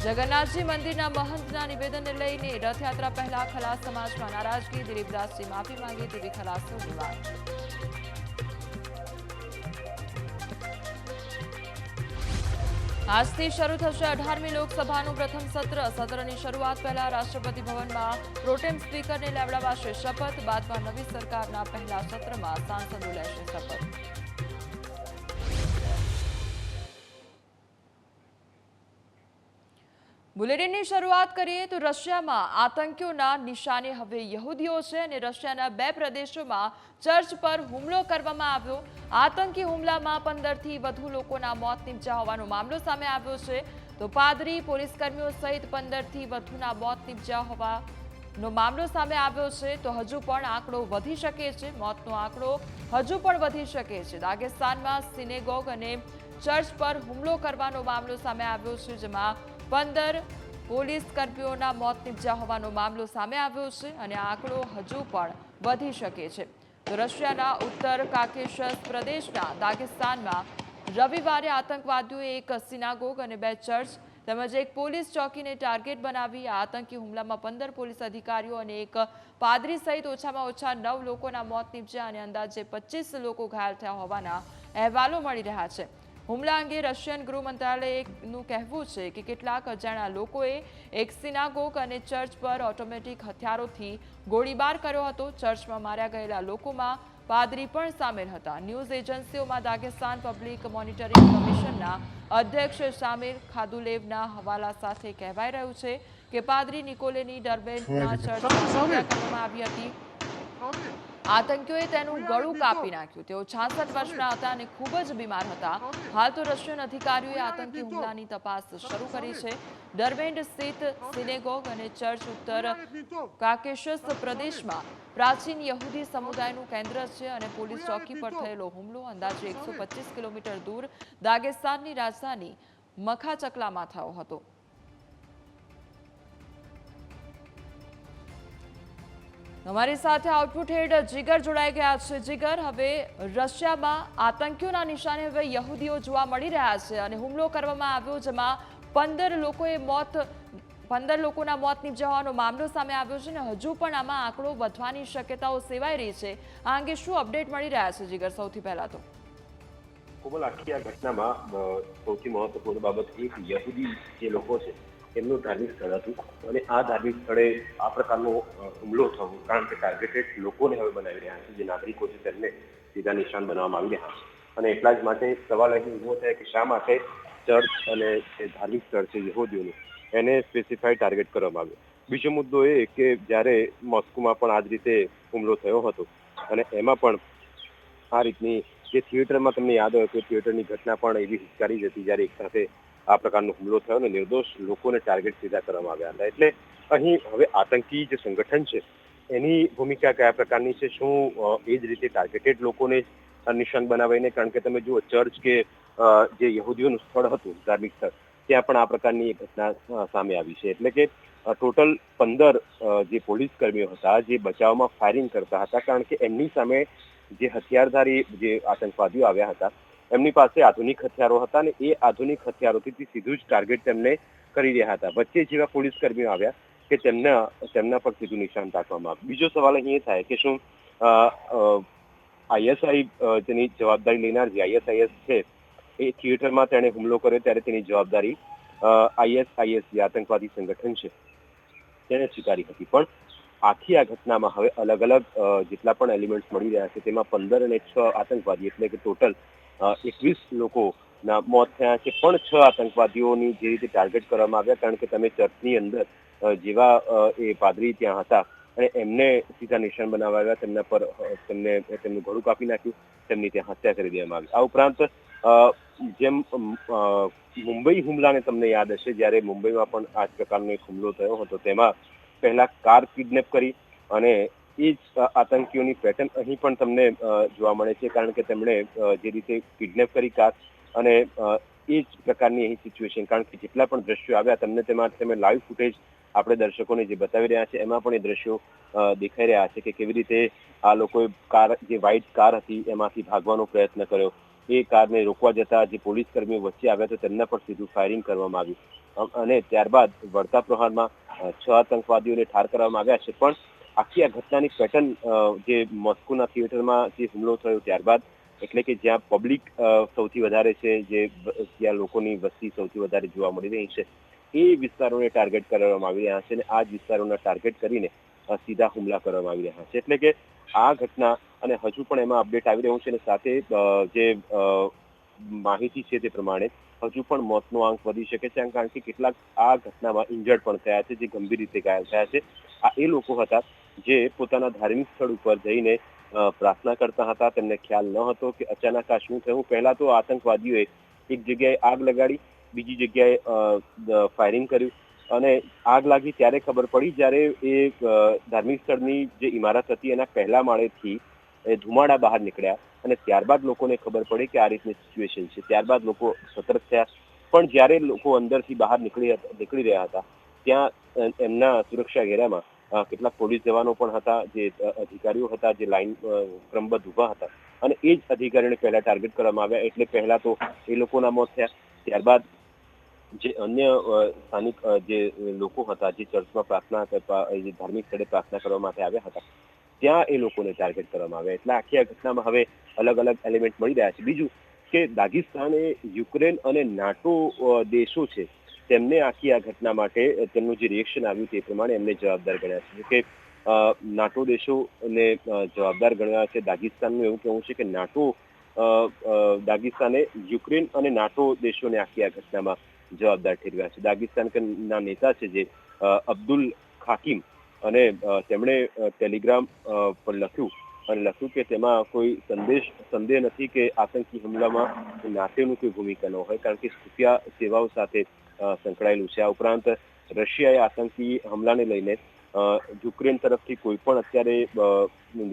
જગન્નાથજી મંદિરના મહંતના નિવેદનને લઈને રથયાત્રા પહેલા ખલાસ સમાજમાં નારાજગી દિલીપદાસજી માફી માંગે તેવી ખલાસોની વાત આજથી શરૂ થશે 18મી લોકસભાનું પ્રથમ સત્રની શરૂઆત પહેલા રાષ્ટ્રપતિ ભવનમાં પ્રોટેમ સ્પીકરને લેવડાવાશે શપથ બાદમાં નવી સરકારના પહેલા સત્રમાં સાંસદો લેશે શપથ બુલેટિનની શરૂઆત કરીએ તો રશિયામાં આતંકીઓના નિશાને હવે યહૂદીઓ છે અને રશિયાના 2 પ્રદેશોમાં ચર્ચ પર હુમલો કરવામાં આવ્યો આતંકી હુમલામાં 15થી વધુ લોકોના મોત નીપજ્યા હોવાનો મામલો સામે આવ્યો છે તો પાદરી પોલીસકર્મીઓ સહિત 15થી વધુના મોત નીપજ્યા હોવાનો મામલો સામે આવ્યો છે તો હજુ પણ આંકડો વધી શકે છે મોતનો આંકડો હજુ પણ વધી શકે છે દાગેસ્તાનમાં સિનેગોગ અને ચર્ચ પર હુમલો કરવાનો મામલો સામે આવ્યો છે જેમાં 15 પોલીસ કર્મીઓના મોત નીપજ્યા હોવાનો મામલો સામે આવ્યો છે અને આંકડો હજુ પણ વધી શકે છે તો રશિયાના ઉત્તર કાકેશસ પ્રદેશના દાગેસ્તાનમાં રવિવારે આતંકવાદીઓએ એક સિનાગોગ અને 2 ચર્ચ તેમજ એક પોલીસ ચોકીને ટાર્ગેટ બનાવી આ આતંકી હુમલામાં 15 પોલીસ અધિકારીઓ અને એક પાદરી સહિત ઓછામાં ઓછા 9 લોકોના મોત નીપજ્યા અને અંદાજે 25 લોકો ઘાયલ થયા હોવાના અહેવાલો મળી રહ્યા છે હુમલા અંગે રશિયન ગૃહ મંત્રાલયનું કહેવું છે કે કેટલાક અજાણ્યા લોકોએ એક સિનાગોગ અને ચર્ચ પર ઓટોમેટિક હથિયારોથી ગોળીબાર કર્યો હતો ચર્ચમાં માર્યા ગયેલા લોકોમાં પાદરી પણ સામેલ હતા ન્યૂઝ એજન્સીઓમાં દાગેસ્તાન પબ્લિક મોનિટરિંગ કમિશનના અધ્યક્ષ શામિર ખાદુલેવના હવાલા સાથે કહેવાઈ રહ્યું છે કે પાદરી નિકોલેની ડર્બેન્ટના ચર્ચમાં હત્યા કરવામાં આવી હતી આતંકીઓએ તેનું ગળું કાપી નાખ્યું તેઓ 66 વર્ષના હતા અને ખૂબ જ બીમાર હતા હાલ તો રશિયન અધિકારીઓએ આતંકી હુમલાની તપાસ શરૂ કરી છે ડર્બેન્ડ સ્થિત સિનેગોગ અને ચર્ચ ઉત્તર કાકેશસ પ્રદેશમાં પ્રાચીન યહૂદી સમુદાયનું કેન્દ્ર છે અને પોલીસ ચોકી પર થયેલો હુમલો અંદાજે 125 કિલોમીટર દૂર દાગેસ્તાનની રાજધાની મખાચકલામાં થયો હતો અમારી સાથે આઉટપુટ હેડ જીગર જોડાઈ ગયા છે જીગર હવે રશિયામાં આતંકીઓના નિશાને હવે યહૂદીઓ જોવા મળી રહ્યા છે અને હુમલો કરવામાં આવ્યો જેમાં 15 લોકોના મોત નીપજ્યા હોવાનો મામલો સામે આવ્યો છે અને હજુ પણ આમાં આંકડો વધવાની શક્યતાઓ સેવાઈ રહી છે આ અંગે શું અપડેટ મળી રહ્યા છે જીગર સૌથી પહેલા તો કોમલ આખી આ ઘટનામાં સૌથી મહત્વપૂર્ણ બાબત એ કે યહૂદી જે લોકો છે એમનું ધાર્મિક સ્થળ હતું અને આ ધાર્મિક સ્થળે આ પ્રકારનો હુમલો થવો કારણ કે ટાર્ગેટેડ લોકોને હવે બનાવી રહ્યા છે જે નાગરિકો છે તેમને સીધા નિશાન બનાવવામાં આવી રહ્યા છે અને એટલા જ માટે સવાલ અહીં ઉભો થાય કે શા માટે ચર્ચ અને જે ધાર્મિક સ્થળ છે યહૂદીઓનું એને સ્પેસિફાઈ ટાર્ગેટ કરવામાં આવ્યો બીજો મુદ્દો એ કે જ્યારે મોસ્કોમાં પણ આ જ રીતે હુમલો થયો હતો અને એમાં પણ આ રીતની જે થિયેટરમાં તમને યાદ હોય કે થિયેટરની ઘટના પણ એવી હિચકારી જ હતી જ્યારે એક સાથે આ પ્રકારનો હુમલો થયો અને નિર્દોષ લોકોને ટાર્ગેટ સીધા કરવામાં આવ્યા હતા એટલે અહીં હવે આતંકી જે સંગઠન છે એની ભૂમિકા કયા પ્રકારની છે શું એ જ રીતે ટાર્ગેટેડ લોકોને નિશાન બનાવીને કારણ કે તમે જુઓ ચર્ચ કે જે યહૂદીઓનું સ્થળ હતું ધાર્મિક સ્થળ ત્યાં પણ આ પ્રકારની ઘટના સામે આવી છે એટલે કે ટોટલ 15 જે પોલીસ કર્મીઓ હતા જે બચાવમાં ફાયરિંગ કરતા હતા કારણ કે એમની સામે જે હથિયારધારી જે આતંકવાદીઓ આવ્યા હતા એમની પાસે આધુનિક હથિયારો હતા અને એ આધુનિક હથિયારોથી સીધું જ ટાર્ગેટ તેમને કરી રહ્યા હતા વચ્ચે જેવા પોલીસ કર્મીઓ આવ્યા કે તેમના પર સીધું નિશાન તાકવામાં આવ્યું બીજો સવાલ અહીં એ થાય કે શું આઈએસઆઈ જેની જવાબદારી લેનાર જે આઈએસઆઈએસ છે એ થિયેટરમાં તેણે હુમલો કર્યો ત્યારે તેની જવાબદારી આઈએસઆઈએસ જે આતંકવાદી સંગઠન છે તેને સ્વીકારી હતી પણ આખી આ ઘટનામાં હવે અલગ અલગ જેટલા પણ એલિમેન્ટ્સ મળી રહ્યા છે તેમાં 15 અને 6 આતંકવાદી એટલે કે ટોટલ 21 લોકોના મોત થયા છે પણ 6 આતંકવાદીઓની જે રીતે ટાર્ગેટ કરવામાં આવ્યા કારણ કે તમે ચર્ચની અંદર જેવા એ પાદરી ત્યાં હતા અને એમને સીધા નિશાન બનાવવા આવ્યા, તેમના પર તેમનું ગળું કાપી નાખ્યું, તેમની ત્યાં હત્યા કરી દેવામાં આવી. આ ઉપરાંત જેમ મુંબઈ હુમલાને તમને યાદ હશે, જ્યારે મુંબઈમાં પણ આ જ પ્રકારનો એક હુમલો થયો હતો, તેમાં પહેલા કાર કિડનેપ કરી અને એ જ આતંકીઓની પેટર્ન અહીં પણ તમને જોવા મળે છે, કારણ કે તેમણે જે રીતે કિડનેપ કરી કાર અને એ જ પ્રકારની અહીં સિચ્યુએશન, કારણ કે જેટલા પણ દ્રશ્યો આવ્યા તમને તેમાં તમે લાઈવ ફૂટેજ આપણે દર્શકોને જે બતાવી રહ્યા છે એમાં પણ એ દ્રશ્યો દેખાઈ રહ્યા છે કે કેવી રીતે આ લોકોએ કાર, જે વ્હાઇટ કાર હતી એમાંથી ભાગવાનો પ્રયત્ન કર્યો. એ કારને રોકવા જતા જે પોલીસ કર્મીઓ વચ્ચે આવ્યા તો તેમના પર સીધું ફાયરિંગ કરવામાં આવ્યું અને ત્યારબાદ વળતા પ્રહારમાં 6 આતંકવાદીઓને ઠાર કરવામાં આવ્યા છે. પણ આખી આ ઘટનાની પેટર્ન જે મોસ્કોના થિયેટરમાં જે હુમલો થયો ત્યારબાદ, એટલે કે જ્યાં પબ્લિક સૌથી વધારે છે, જ્યાં લોકોની વસ્તી સૌથી વધારે જોવા મળી રહી છે, એ વિસ્તારોને ટાર્ગેટ કરવામાં આવી રહ્યા છે અને આ જ વિસ્તારોના ટાર્ગેટ કરીને સીધા હુમલા કરવામાં આવી રહ્યા છે. એટલે કે આ ઘટના, અને હજુ પણ એમાં અપડેટ આવી રહ્યું છે અને સાથે જે માહિતી છે તે પ્રમાણે હજુ પણ મોતનો આંક વધી શકે છે, કારણ કે કેટલાક આ ઘટનામાં ઇન્જર્ડ પણ થયા છે, જે ગંભીર રીતે ઘાયલ થયા છે. આ એ લોકો હતા જે પોતાના ધાર્મિક સ્થળ ઉપર જઈને પ્રાર્થના કરતા હતા. તેમને ખ્યાલ ન હતો કે અચાનક આ શું થયું. પહેલા તો આતંકવાદીઓએ એક જગ્યાએ આગ લગાડી, બીજી જગ્યાએ ફાયરિંગ કર્યું અને આગ લાગી ત્યારે ખબર પડી જ્યારે એ ધાર્મિક સ્થળની જે ઇમારત હતી એના પહેલા માળેથી ધુમાડા બહાર નીકળ્યા અને ત્યારબાદ લોકોને ખબર પડી કે આ રીતની સિચ્યુએશન છે. ત્યારબાદ લોકો સતર્ક થયા, પણ જ્યારે લોકો અંદરથી બહાર નીકળી રહ્યા હતા ત્યાં એમના સુરક્ષા ઘેરામાં કેટલાક પોલીસ જવાનો પણ હતા, જે અધિકારીઓ હતા, જે લાઈન ક્રમબદ્ધ ઉભા હતા અને એ જ અધિકારીઓને પહેલા ટાર્ગેટ કરવામાં આવ્યા. એટલે પહેલા તો એ લોકોના મોત થયા, ત્યારબાદ જે અન્ય સ્થાનિક જે લોકો હતા, જે ચર્ચમાં પ્રાર્થના કરવા, જે ધાર્મિક સ્થળે પ્રાર્થના કરવા માટે આવ્યા હતા, ત્યાં એ લોકોને ટાર્ગેટ કરવામાં આવ્યા. એટલે આખી આ ઘટનામાં હવે અલગ અલગ એલિમેન્ટ મળી રહ્યા છે. બીજું કે દાગિસ્તાન એ યુક્રેન અને નાટો દેશો છે, તેમને આખી આ ઘટના માટે તેમનું જે રિએક્શન આવ્યું તે પ્રમાણે એમને જવાબદાર ગણ્યા છે. કે નાટો દેશોને જવાબદાર ગણ્યા છે. દાગિસ્તાનનું એવું કહેવું છે કે દાગિસ્તાને યુક્રેન અને નાટો દેશોને આખી આ ઘટનામાં જવાબદાર ઠેરવ્યા છે. દાગિસ્તાનના નેતા છે જે અબ્દુલ ખાકીમ, અને તેમણે ટેલિગ્રામ પર લખ્યું કે તેમાં કોઈ સંદેહ નથી કે આતંકી હુમલામાં નાટોની કોઈ ભૂમિકા ન હોય, કારણ કે ખુફિયા સેવાઓ સાથે સંકળાયેલું છે. આ ઉપરાંત રશિયાએ આતંકી હુમલાને લઈને યુક્રેન તરફથી કોઈ પણ અત્યારે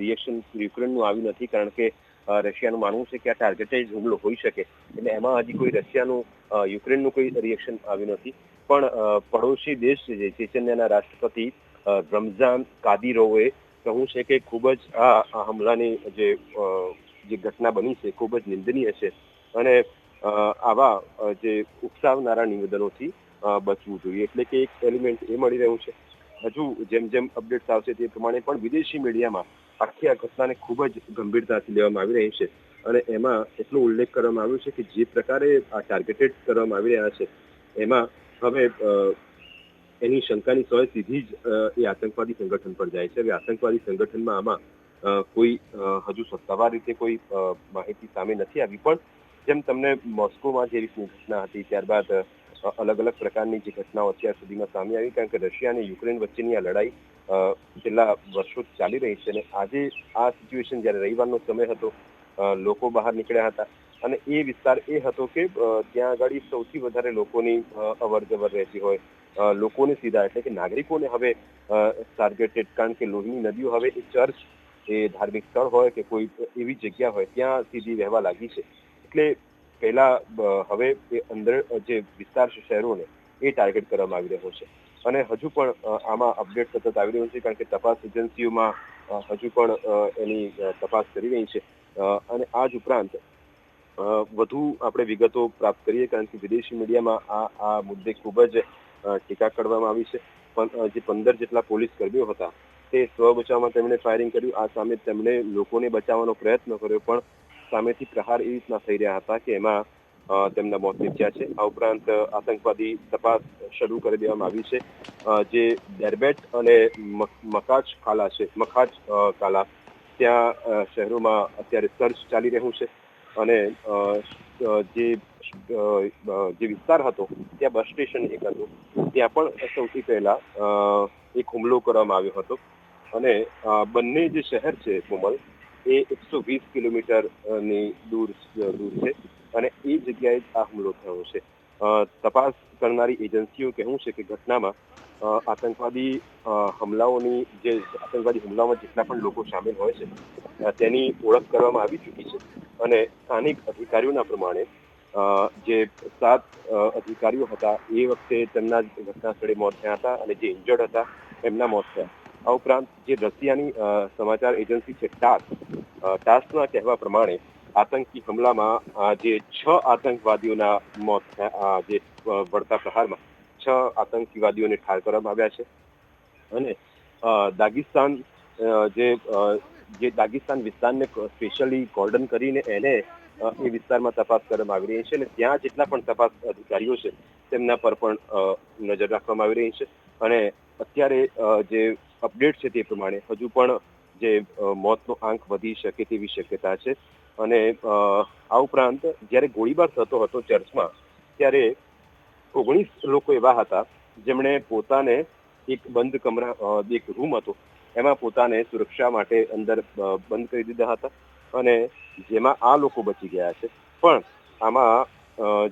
રિએક્શન યુક્રેનનું આવ્યું નથી, કારણ કે રશિયાનું માનવું છે કે આ ટાર્ગેટેડ હુમલો હોઈ શકે, એટલે એમાં હજી કોઈ યુક્રેનનું કોઈ રિએક્શન આવ્યું નથી. પણ પડોશી દેશ છે ચેચન્યાના રાષ્ટ્રપતિ રમઝાન કાદીરોવે કહ્યું છે કે ખૂબ જ આ હુમલાની જે ઘટના બની છે ખૂબ જ નિંદનીય છે અને આવા જે ઉકસાવનારા નિવેદનોથી બચવું જોઈએ. એટલે કે એક એલિમેન્ટ એ મળી રહ્યું છે. હજુ જેમ જેમ અપડેટ્સ આવશે તે પ્રમાણે પણ વિદેશી મીડિયામાં આખી આ ઘટનાને ખૂબ જ ગંભીરતાથી લેવામાં આવી રહી છે અને એમાં એટલો ઉલ્લેખ કરવામાં આવ્યો છે કે જે પ્રકારે આ ટાર્ગેટેડ કરવામાં આવી રહ્યા છે એમાં હવે એની શંકાની સોય સીધી જ એ આતંકવાદી સંગઠન પર જાય છે. હવે આતંકવાદી સંગઠનમાં આમાં કોઈ હજુ સત્તાવાર રીતે કોઈ માહિતી સામે નથી આવી, પણ જેમ તમને મોસ્કોમાં જે રીતની ઘટના હતી, ત્યારબાદ અલગ અલગ પ્રકારની જે ઘટનાઓ અત્યાર સુધીમાં સામે આવી, કારણ કે રશિયા અને યુક્રેન વચ્ચેની આ લડાઈ છેલ્લા વર્ષોથી ચાલી રહી છે અને આજે આ સિચ્યુએશન જ્યારે રવિવારનો સમય હતો, લોકો બહાર નીકળ્યા હતા અને એ વિસ્તાર એ હતો કે ત્યાં આગળ સૌથી વધારે લોકોની અવર જવર રહેતી હોય, લોકોને સીધા એટલે કે નાગરિકોને હવે ટાર્ગેટેડ, કારણ કે લોહીની નદીઓ હવે એ ચર્ચ, એ ધાર્મિક સ્થળ હોય કે કોઈ એવી જગ્યા હોય ત્યાં સીધી વહેવા લાગી છે. એટલે પહેલા હવે એ અંદર જે વિસ્તાર છે શહેરોને એ ટાર્ગેટ કરવામાં આવી રહ્યો છે અને હજુ પણ આમાં અપડેટ સતત આવી રહ્યું છે, કારણ કે તપાસ એજન્સીઓમાં હજુ પણ એની તપાસ કરી રહી છે અને આ જ ઉપરાંત વધુ આપણે વિગતો પ્રાપ્ત કરીએ, કારણ કે વિદેશી મીડિયામાં આ મુદ્દે ખૂબ જ ટીકા કરવામાં આવી છે. પણ જે 15 જેટલા પોલીસ કર્મીઓ હતા તે સ્વ બચાવમાં તેમણે ફાયરિંગ કર્યું. આ સામે તેમણે લોકોને બચાવવાનો પ્રયત્ન કર્યો, પણ સામેથી પ્રહાર એ રીતના થઈ રહ્યા હતા કે એમાં તેમના મોત નીપજ્યા છે. આ ઉપરાંત આતંકવાદી તપાસ શરૂ કરી દેવામાં આવી છે. જે ડેરબેટ અને મખાચ કાલા ત્યાં શહેરોમાં અત્યારે સર્ચ ચાલી રહ્યું છે અને જે વિસ્તાર હતો ત્યાં બસ સ્ટેશન એક હતું, ત્યાં પણ સૌથી પહેલા એક હુમલો કરવામાં આવ્યો હતો અને બંને જે શહેર છે કોમલ એ 120 કિલોમીટરની દૂર છે અને એ જગ્યાએ જ આ હુમલો થયો છે. તપાસ કરનારી એજન્સીઓ કહેવું છે કે ઘટનામાં આતંકવાદી હુમલાઓમાં જેટલા પણ લોકો સામેલ હોય છે તેની ઓળખ કરવામાં આવી ચૂકી છે અને સ્થાનિક અધિકારીઓના પ્રમાણે જે 7 અધિકારીઓ હતા એ વખતે તેમના ઘટના સ્થળે મોત થયા હતા અને જે ઇન્જર્ડ હતા એમના મોત થયા. આ ઉપરાંત જે રશિયાની સમાચાર એજન્સી છે ટાસના કહેવા પ્રમાણે આતંકી હુમલામાં જે 6 આતંકવાદીઓના મોત થયા, જે વળતા પ્રહારમાં 6 આતંકવાદીઓને ઠાર કરવામાં આવ્યા છે અને દાગિસ્તાન દાગિસ્તાન વિસ્તારને સ્પેશિયલી કોર્ડન કરીને એને એ વિસ્તારમાં તપાસ કરવામાં આવી રહી છે અને ત્યાં જેટલા પણ તપાસ અધિકારીઓ છે તેમના પર પણ નજર રાખવામાં આવી રહી છે અને અત્યારે જે અપડેટ છે તે પ્રમાણે હજુ પણ જે મોતનો આંક વધી શકે તેવી શક્યતા છે. અને આ ઉપરાંત જ્યારે ગોળીબાર થતો હતો ચર્ચમાં ત્યારે 19 લોકો એવા હતા જેમણે પોતાને એક બંધ એક રૂમ હતો એમાં પોતાને સુરક્ષા માટે અંદર બંધ કરી દીધા હતા અને જેમાં આ લોકો બચી ગયા છે. પણ આમાં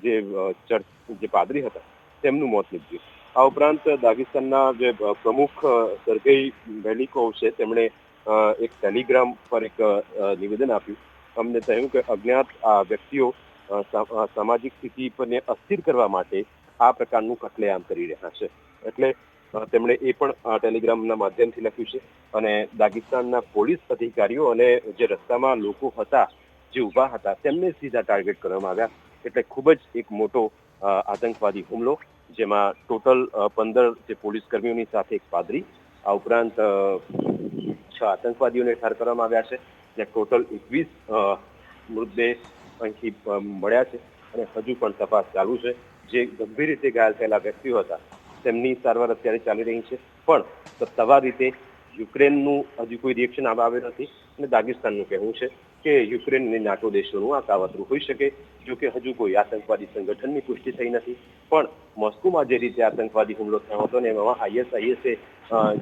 જે પાદરી હતા તેમનું મોત નીપજ્યું. આ ઉપરાંત દાગિસ્તાનના જે પ્રમુખ સર્ગેઈ વેલિકોવ છે તેમણે એક ટેલિગ્રામ પર એક નિવેદન આપ્યું. અમને કહ્યું કે અજ્ઞાત આ વ્યક્તિઓ સામાજિક સ્થિતિ પરને અસ્થિર કરવા માટે આ પ્રકારનું કતલેઆમ કરી રહ્યા છે. એટલે તેમણે એ પણ ટેલિગ્રામના માધ્યમથી લખ્યું છે અને દાગિસ્તાનના પોલીસ અધિકારીઓ અને જે રસ્તામાં લોકો હતા જે ઊભા હતા તેમને સીધા ટાર્ગેટ કરવામાં આવ્યા. એટલે ખૂબ જ એક મોટો આતંકવાદી હુમલો જેમાં ટોટલ 15 જે પોલીસ કર્મીઓની સાથે એક પાદરી, આ ઉપરાંત 6 આતંકવાદીઓને ઠાર કરવામાં આવ્યા છે. ત્યાં ટોટલ 21 મૃતદેહ અહીંથી મળ્યા છે અને હજુ પણ તપાસ ચાલુ છે. જે ગંભીર રીતે ઘાયલ થયેલા વ્યક્તિઓ હતા તેમની સારવાર અત્યારે ચાલી રહી છે. પણ સત્તાવાર રીતે યુક્રેનનું હજુ કોઈ રિએક્શન આવ્યું નથી અને દાગિસ્તાનનું કહેવું છે કે યુક્રેન અને નાટો દેશોનું આ કાવતરું હોઈ શકે. જો કે હજુ કોઈ આતંકવાદી સંગઠનની પુષ્ટિ થઈ નથી. પણ મોસ્કોમાં જે રીતે આતંકવાદી હુમલો થયો હતો ને એમાં ISISએ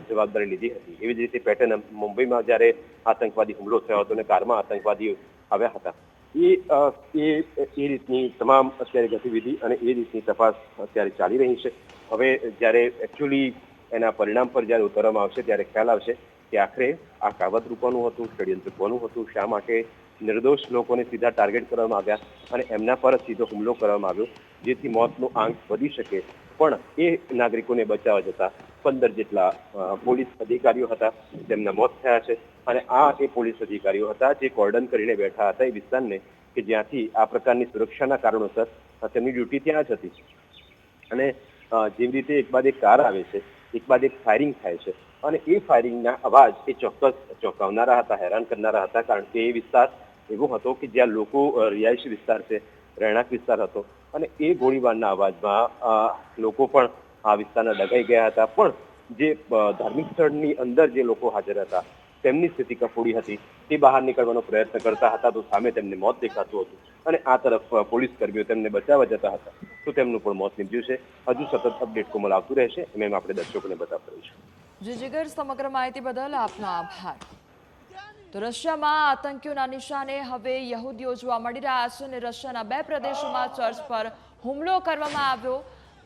જવાબદારી લીધી હતી. એવી જ રીતે પેટર્ન મુંબઈમાં જ્યારે આતંકવાદી હુમલો થયો હતો અને કારમાં આતંકવાદીઓ આવ્યા હતા એ રીતની તમામ અત્યારે ગતિવિધિ અને એ રીતની તપાસ અત્યારે ચાલી રહી છે. હવે જ્યારે એકચ્યુઅલી એના પરિણામ પર જ્યારે ઉતારવામાં આવશે ત્યારે ખ્યાલ આવશે કે આખરે આ કાવતરું કોનું હતું, ષડયંત્ર કોનું હતું, શા માટે નિર્દોષ લોકોને સીધા ટાર્ગેટ કરવામાં આવ્યા અને એમના પર સીધો હુમલો કરવામાં આવ્યો જેથી મોતનો આંક વધી શકે. પણ એ નાગરિકોને બચાવવા જતા 15 જેટલા પોલીસ અધિકારીઓ હતા તેમના મોત થયા છે અને આ એ પોલીસ અધિકારીઓ હતા જે કોર્ડન કરીને બેઠા હતા એ વિસ્તારને કે જ્યાંથી આ પ્રકારની સુરક્ષાના કારણોસર તેમની ડ્યુટી ત્યાં જ હતી. અને જેવી રીતે એક બાદ એક કાર આવે છે, એક બાદ એક ફાયરિંગ થાય છે અને એ ફાયરિંગના અવાજ એ ચોક્કસ ચોંકાવનારા હતા, હેરાન કરનારા હતા. કારણ કે એ વિસ્તાર એવો હતો કે જ્યાં લોકો રિહાયશી વિસ્તાર છે, રહેણાંક વિસ્તાર હતો અને એ ગોળીબારના અવાજમાં લોકો પણ આ વિસ્તારના ડગાઈ ગયા હતા. પણ જે ધાર્મિક સ્થળની અંદર જે લોકો હાજર હતા તેમની સ્થિતિ કફોડી હતી. તે બહાર નીકળવાનો પ્રયત્ન કરતા હતા તો સામે તેમને મોત દેખાતું હતું અને આ તરફ પોલીસ કર્મીઓ તેમને બચાવવા જતા હતા તો તેમનું પણ મોત નીપજ્યું છે. હજુ સતત અપડેટ કોમલ આવતું રહેશે એમ આપણે દર્શકોને બતાવતા રહીશું. જી જીગર, સમગ્ર માહિતી બદલ આપનો આભાર. તો રશિયામાં આતંકીઓના નિશાને હવે યહૂદીઓ જોવા મળી રહ્યા છે અને રશિયાના 2 પ્રદેશોમાં ચર્ચ પર હુમલો કરવામાં આવ્યો,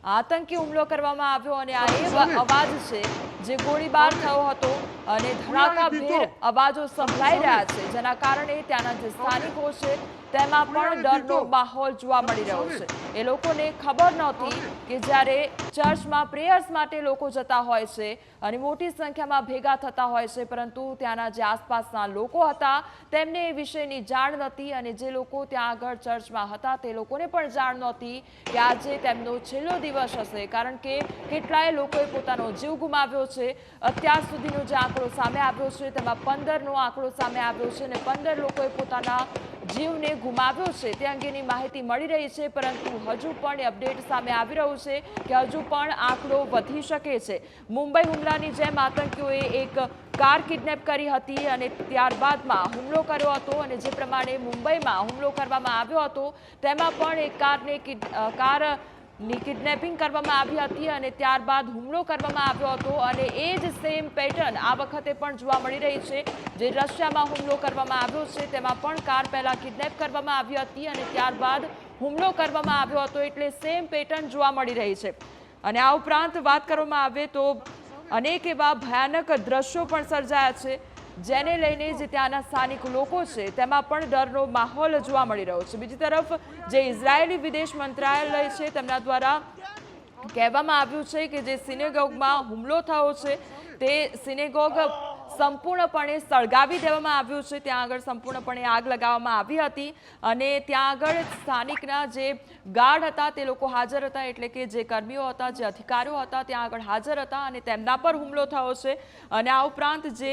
આતંકી હુમલો કરવામાં આવ્યો અને આ એ અવાજ છે જે ગોળીબાર થયો હતો અને ધડાકાભેર અવાજો સંભળાઈ રહ્યા છે જેના કારણે ત્યાંના જે સ્થાનિકો છે તેમાં પણ ડરનો માહોલ જોવા મળી રહ્યો છે. એ લોકોને ખબર નહોતી કે જ્યારે ચર્ચમાં પ્રેયર્સ માટે લોકો જતા હોય છે અને મોટી સંખ્યામાં ભેગા થતા હોય છે પરંતુ ત્યાંના જે આસપાસના લોકો હતા તેમને એ વિષયની જાણ નહોતી અને જે લોકો ત્યાં આગળ ચર્ચમાં હતા તે લોકોને પણ જાણ નહોતી કે આજે તેમનો છેલ્લો દિવસ હશે. કારણ કે કેટલાય લોકોએ પોતાનો જીવ ગુમાવ્યો છે. અત્યાર સુધીનો જે આંકડો સામે આવ્યો છે તેમાં 15નો આંકડો સામે આવ્યો છે અને 15 લોકોએ પોતાના જીવને ગુમાવ્યો છે તે અંગેની માહિતી મળી રહી છે. પરંતુ હજુ પણ અપડેટ સામે આવી રહ્યું છે કે હજુ પણ આંકડો વધી શકે છે. મુંબઈ હુમલાની જેમ આતંકીઓએ એક કાર કિડનેપ કરી હતી અને ત્યારબાદમાં હુમલો કર્યો હતો અને જે પ્રમાણે મુંબઈમાં હુમલો કરવામાં આવ્યો હતો તેમાં પણ એક કાર ની કિડનેપિંગ કરવામાં આવી હતી અને ત્યારબાદ હુમલો કરવામાં આવ્યો હતો અને એ જ સેમ પેટર્ન આ વખતે પણ જોવા મળી રહી છે. જે રશિયામાં હુમલો કરવામાં આવ્યો છે તેમાં પણ કાર પહેલા કિડનેપ કરવામાં આવી હતી અને ત્યારબાદ હુમલો કરવામાં આવ્યો હતો, એટલે સેમ પેટર્ન જોવા મળી રહી છે. અને આ ઉપરાંત વાત કરવામાં આવે તો અનેક એવા ભયાનક દ્રશ્યો પણ સર્જાયા છે, જેને લઈને જે ત્યાંના સ્થાનિક લોકો છે તેમાં પણ ડરનો માહોલ જોવા મળી રહ્યો છે. બીજી તરફ જે ઇઝરાયેલી વિદેશ મંત્રાલય છે તેમના દ્વારા કહેવામાં આવ્યું છે કે જે સિનેગોગમાં હુમલો થયો છે તે સિનેગોગ સંપૂર્ણપણે સળગાવી દેવામાં આવ્યું છે. ત્યાં આગળ સંપૂર્ણપણે આગ લગાવવામાં આવી હતી અને ત્યાં આગળ સ્થાનિકના જે ગાર્ડ હતા તે લોકો હાજર હતા, એટલે કે જે કર્મીઓ હતા, જે અધિકારીઓ હતા ત્યાં આગળ હાજર હતા અને તેમના પર હુમલો થયો છે. અને આ ઉપરાંત જે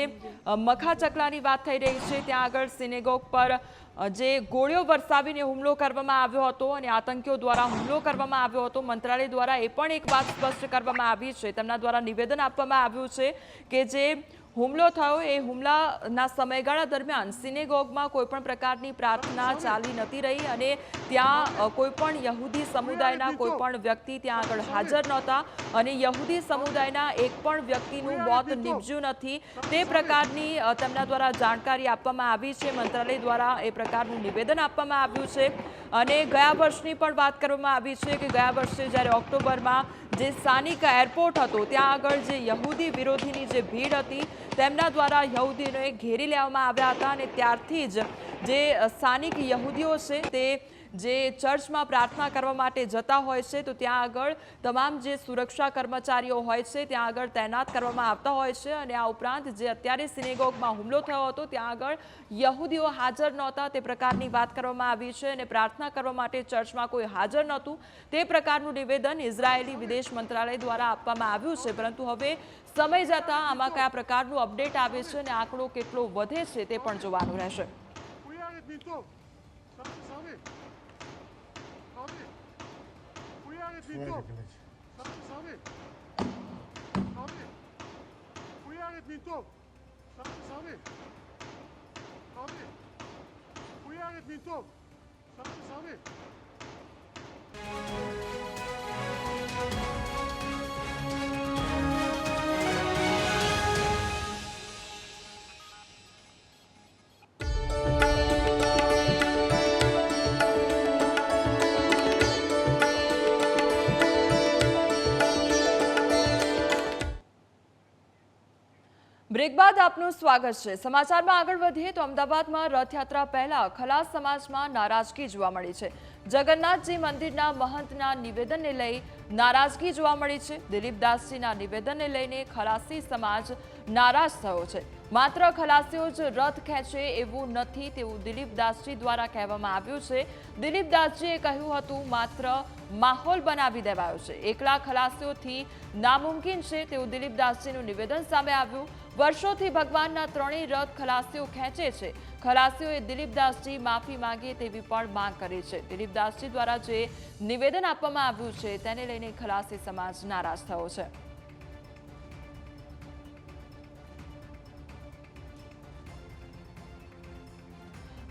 મખા ચકલાની વાત થઈ રહી છે, ત્યાં આગળ સિનેગોગ પર જે ગોળીઓ વરસાવીને હુમલો કરવામાં આવ્યો હતો અને આતંકીઓ દ્વારા હુમલો કરવામાં આવ્યો હતો. મંત્રાલય દ્વારા એ પણ એક વાત સ્પષ્ટ કરવામાં આવી છે, તેમના દ્વારા નિવેદન આપવામાં આવ્યું છે કે જે હુમલો થયો એ હુમલાના સમયગાળા દરમિયાન સિનેગોગમાં કોઈપણ પ્રકારની પ્રાર્થના ચાલી નથી રહી અને ત્યાં કોઈપણ યહૂદી સમુદાયના કોઈપણ વ્યક્તિ ત્યાં આગળ હાજર નહોતા અને યહૂદી સમુદાયના એક પણ વ્યક્તિનું મોત નીપજ્યું નથી. તે પ્રકારની તેમના દ્વારા જાણકારી આપવામાં આવી છે. મંત્રાલય દ્વારા એ પ્રકારનું નિવેદન આપવામાં આવ્યું છે. અને ગયા વર્ષની પણ વાત કરવામાં આવી છે કે ગયા વર્ષે જ્યારે ઓક્ટોબરમાં જે સ્થાનિક એરપોર્ટ હતો ત્યાં આગળ જે યહૂદી વિરોધીની જે ભીડ હતી તેમના દ્વારા યહૂદીઓને ઘેરી લેવામાં આવ્યા હતા અને ત્યારથી જ જે સ્થાનિક યહૂદીઓ છે તે જે ચર્ચમાં પ્રાર્થના કરવા માટે જતા હોય છે તો ત્યાં આગળ તમામ જે સુરક્ષા કર્મચારીઓ હોય છે ત્યાં આગળ તૈનાત કરવામાં આવતા હોય છે. અને આ ઉપરાંત જે અત્યારે સિનેગોગમાં હુમલો થયો હતો ત્યાં આગળ યહૂદીઓ હાજર નહોતા તે પ્રકારની વાત કરવામાં આવી છે અને પ્રાર્થના કરવા માટે ચર્ચમાં કોઈ હાજર નહોતું તે પ્રકારનું નિવેદન ઇઝરાયેલી વિદેશ મંત્રાલય દ્વારા આપવામાં આવ્યું છે. પરંતુ હવે સમય જતાં આમાં કયા પ્રકારનું અપડેટ આવે છે અને આંકડો કેટલો વધે છે તે પણ જોવાનું રહેશે. બ્રેક બાદ આપનું સ્વાગત છે. સમાચારમાં આગળ વધીએ તો અમદાવાદમાં રથયાત્રા પહેલા ખલાસ સમાજમાં નારાજગી જોવા મળી છે. જગન્નાથજી મંદિરના મહંતના નિવેદનને લઈ નારાજગી જોવા મળી છે. દિલીપદાસજીના નિવેદનને લઈને ખલાસી સમાજ નારાજ થયો છે. માત્ર ખલાસીઓ જ રથ ખેંચે એવું નથી તેવું દિલીપદાસજી દ્વારા કહેવામાં આવ્યું છે. દિલીપદાસજીએ કહ્યું હતું માત્ર માહોલ બનાવી દેવાયો છે, એકલા ખલાસીઓથી નામુમકિન છે તેવું દિલીપદાસજીનું નિવેદન સામે આવ્યું. વર્ષોથી ભગવાનના ત્રણેય રથ ખલાસીઓ ખેંચે છે. ખલાસીઓએ દિલીપદાસજી માફી માંગે તેવી પણ માંગ કરી છે. દિલીપદાસજી દ્વારા જે નિવેદન આપવામાં આવ્યું છે તેને લઈને ખલાસી સમાજ નારાજ થયો છે.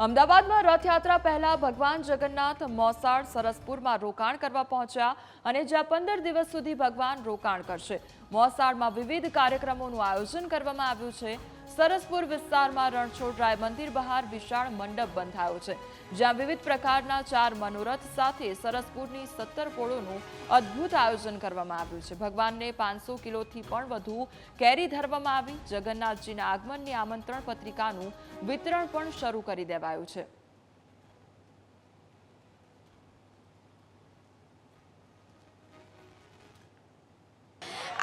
અમદાવાદમાં રથયાત્રા પહેલા ભગવાન જગન્નાથ મોસાળ સરસપુરમાં રોકાણ કરવા પહોંચ્યા અને જ્યાં 15 દિવસ સુધી ભગવાન રોકાણ કરશે. મોસાળમાં વિવિધ કાર્યક્રમોનું આયોજન કરવામાં આવ્યું છે. સરસપુર વિસ્તારમાં રણછોડરાય મંદિર બહાર વિશાળ મંડપ બંધાયો છે, જ્યાં વિવિધ પ્રકારના 4 મનોરથ સાથે સરસપુરની 17 પોળોનું અદ્ભુત આયોજન કરવામાં આવ્યું છે. ભગવાનને 500 કિલોથી પણ વધુ કેરી ધરવામાં આવી. જગન્નાથજીના આગમનની આમંત્રણ પત્રિકાનું વિતરણ પણ શરૂ કરી દેવાયું છે.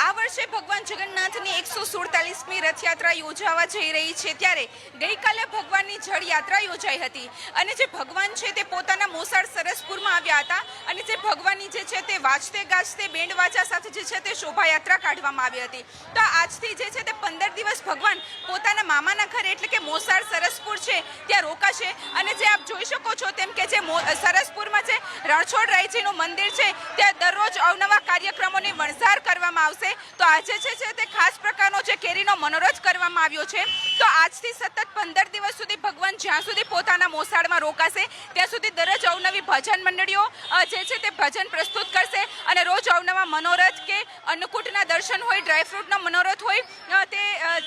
આ વર્ષે ભગવાન જગન્નાથની 147મી રથયાત્રા યોજાવા જઈ રહી છે ત્યારે ગઈકાલે ભગવાનની જળયાત્રા યોજાઈ હતી અને જે ભગવાન છે તે પોતાના મોસાળ સરસપુરમાં આવ્યા હતા અને જે ભગવાનની જે છે તે વાજતે ગાજતે બેન્ડ વાજા સાથે જે છે તે શોભાયાત્રા કાઢવામાં આવી હતી. તો આજથી જે છે તે 15 દિવસ ભગવાન પોતાના મામાના ઘરે એટલે કે મોસાળ સરસપુર છે ત્યાં રોકાશે અને જે આપ જોઈ શકો છો તેમ કે જે સરસપુરમાં જે રણછોડરાયજીનું મંદિર છે ત્યાં દરરોજ અવનવા કાર્યક્રમોની વણઝાર કરવામાં આવશે. તો આજે છે તે ખાસ પ્રકારનો જે કેરીનો મનોરથ કરવામાં આવ્યો છે. તો આજથી સતત 15 દિવસ સુધી ભગવાન જ્યાં સુધી પોતાના મોસાળમાં રોકાશે ત્યાં સુધી દરરોજ અવનવી ભજન મંડળીઓ જે છે તે ભજન પ્રસ્તુત કરશે અને રોજ અવનવા મનોરથ કે અન્નકૂટના દર્શન હોય, ડ્રાયફ્રૂટનો મનોરથ હોય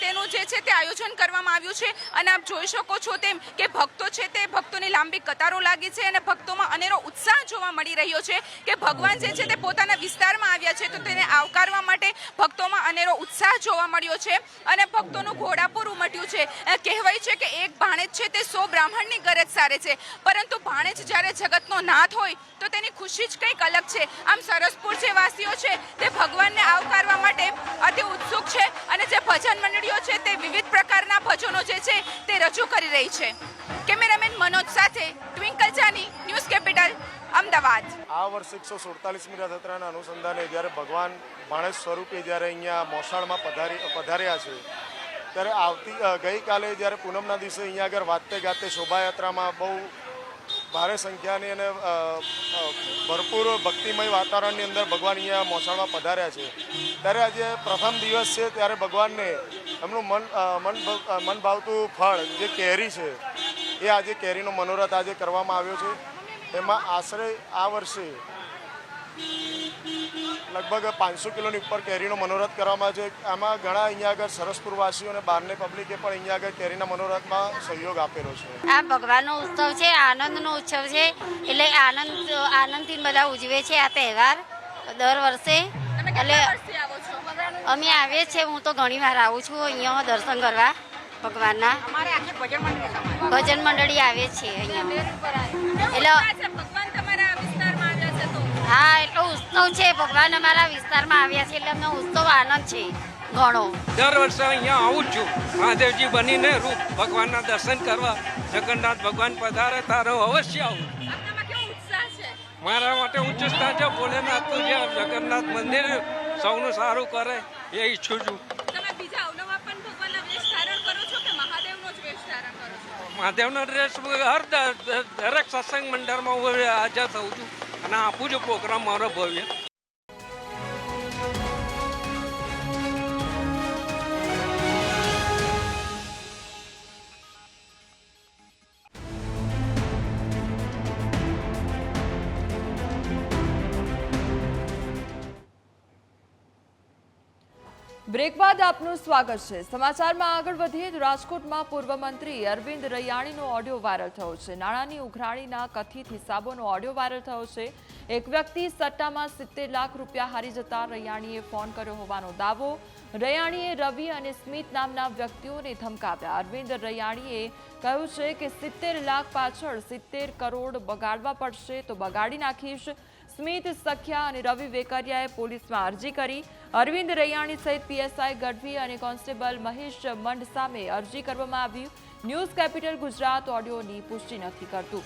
તેનું જે છે તે આયોજન કરવામાં આવ્યું છે. અને આપ જોઈ શકો છો તેમ કે ભક્તો છે તે ભક્તોની લાંબી કતારો લાગી છે અને ભક્તોમાં અનેરો ઉત્સાહ જોવા મળી રહ્યો છે કે ભગવાન જે છે તે પોતાના વિસ્તારમાં આવ્યા છે તો તેને આવકારવા માટે ભક્તોમાં અનેરો ઉત્સાહ જોવા મળ્યો છે અને ભક્તોનું ઘોડાપુર ઉમટ્યું છે. કહેવાય છે કે એક ભાણેજ છે તે 100 બ્રાહ્મણની ગરજ સારે છે, પરંતુ ભાણેજ જ્યારે જગતનો નાથ હોય તો તેની ખુશી જ કંઈક અલગ છે. આમ સરસપુર જે વાસીઓ છે તે ભગવાનને આવકારવા માટે અતિ ઉત્સુક છે અને જે ભજન મંડળીઓ છે તે વિવિધ પ્રકારના ભજનો જે છે તે રજૂ કરી રહી છે. કેમેરામેન મનોજ સાથે twinkle Jani, news capital, Ahmedabad. આ વર્ષે 147મી રથયાત્રાના અનુસંધાને જ્યારે ભગવાન ભાણેજ સ્વરૂપે જ્યારે અહીંયા મોસાળમાં પધાર્યા છે ત્યારે ગઈકાલે જ્યારે પૂનમના દિવસે અહીંયા આગળ વાજતે ગાતે શોભાયાત્રામાં બહુ ભારે સંખ્યાની અને ભરપૂર ભક્તિમય વાતાવરણની અંદર ભગવાન અહીંયા મોસાળમાં પધાર્યા છે. ત્યારે આજે પ્રથમ દિવસ છે ત્યારે ભગવાનને એમનું મન ભાવતું ફળ જે કેરી છે એ આજે કેરીનો મનોરથ આજે કરવામાં આવ્યો છે. તેમાં આશરે આ વર્ષે લગભગ 500 કિલોની ઉપર કેરીનો મનોરથ કરવામાં છે. આમાં ઘણા અહીંયા આગળ સરસપુરવાસીઓ અને બહારની પબ્લિકે પણ અહીંયા આગળ કેરીના મનોરથમાં સહયોગ આપેલો છે. આ ભગવાનનો ઉત્સવ છે, આનંદનો ઉત્સવ છે, એટલે આનંદથી બધા ઉજવે છે આ તહેવાર દર વર્ષે. એટલે અમે આવીએ છીએ, હું તો ઘણી વાર આવું છું અહીંયા દર્શન કરવા ભગવાનના. ભજન મંડળી આવે છે અહીંયા. હા, એટલો ઉત્સવ છે. ભગવાન અમારા વિસ્તારમાં આવ્યા છે એટલે અમને ઉત્સવ આનંદ છે ઘણો. દર વર્ષે અહીંયા આવું જ છું મહાદેવજી બનીને રૂપ ભગવાનના દર્શન કરવા. જગન્નાથ ભગવાન પધારે તારો અવશ્ય આવું. મારા માટે ઉચ્ચ સ્થાન છે ભોલેનાથનું, જે જગન્નાથ મંદિર સૌનું સારું કરે એ ઈચ્છું છું. મહાદેવનો ડ્રેસ દરેક સત્સંગ મંડળમાં હું હાજર થઉં છું અને આપું છું પ્રોગ્રામ મારો ભવ્ય. બ્રેક બાદ આપનું સ્વાગત છે. સમાચારમાં આગળ વધીએ તો રાજકોટમાં પૂર્વ મંત્રી અરવિંદ રૈયાણીનો ઓડિયો વાયરલ થયો છે. નાણાંની ઉઘરાણીના કથિત હિસાબોનો ઓડિયો વાયરલ થયો છે. એક વ્યક્તિ સટ્ટામાં 70 લાખ રૂપિયા હારી જતા રૈયાણીએ ફોન કર્યો હોવાનો દાવો. રૈયાણીએ રવિ અને સ્મિત નામના વ્યક્તિઓને ધમકાવ્યા. અરવિંદ રૈયાણીએ કહ્યું છે કે 70 લાખ પાછળ 70 કરોડ બગાડવા પડશે તો બગાડી નાખીશ. સ્મિત, સખ્યા અને રવિ વેકરિયાએ પોલીસમાં અરજી કરી. અરવિંદ રૈયાણી સહિત પીએસઆઈ ગઢવી અને કોન્સ્ટેબલ મહેશ મંડ સામે અરજી કરવામાં આવી. ન્યૂઝ કેપિટલ ગુજરાત ઓડિયોની પુષ્ટિ નથી કરતું.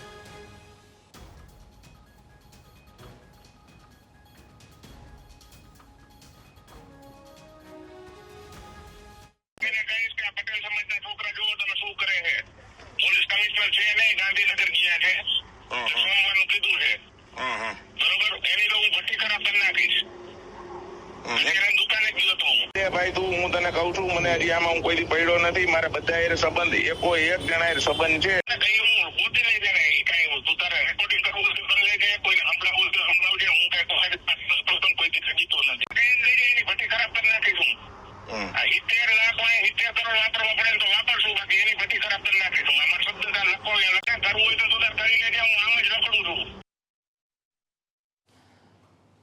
પોલીસ કમિશનર છે નહીં, ગાંધીનગર ગયા છે, સોમવારનું કીધું છે. બરોબર, એની તો હું ભઠ્ઠી ખરાબ કરી નાખીશ. દુકાને ગયો તો ભાઈ તું, હું તને કઉ છું, મને હજી આમાં હું કોઈ પડ્યો નથી. મારે બધા એ સંબંધ એક જણા એ સંબંધ છે. હું પોતે લઈ જાય કઈ તું તારે રેકોર્ડિંગ કરવું કરી લેજે, કોઈને સંભળાવું તો સંભળાવજે. હું કઈ કોઈથી ખરીદતો નથી. લઈ જાય એની ભઠ્ઠી ખરાબ કરી નાખીશ હું. 70 લાખ હોય 70 કરોડ વાપરવા પડે તો વાપરશું, બાકી એની ભઠ્ઠી ખરાબ કરી નાખીશું. અમારા શબ્દ લખો કરવું હોય તો તું કરી લેજે, હું આમ જ રખડું છું.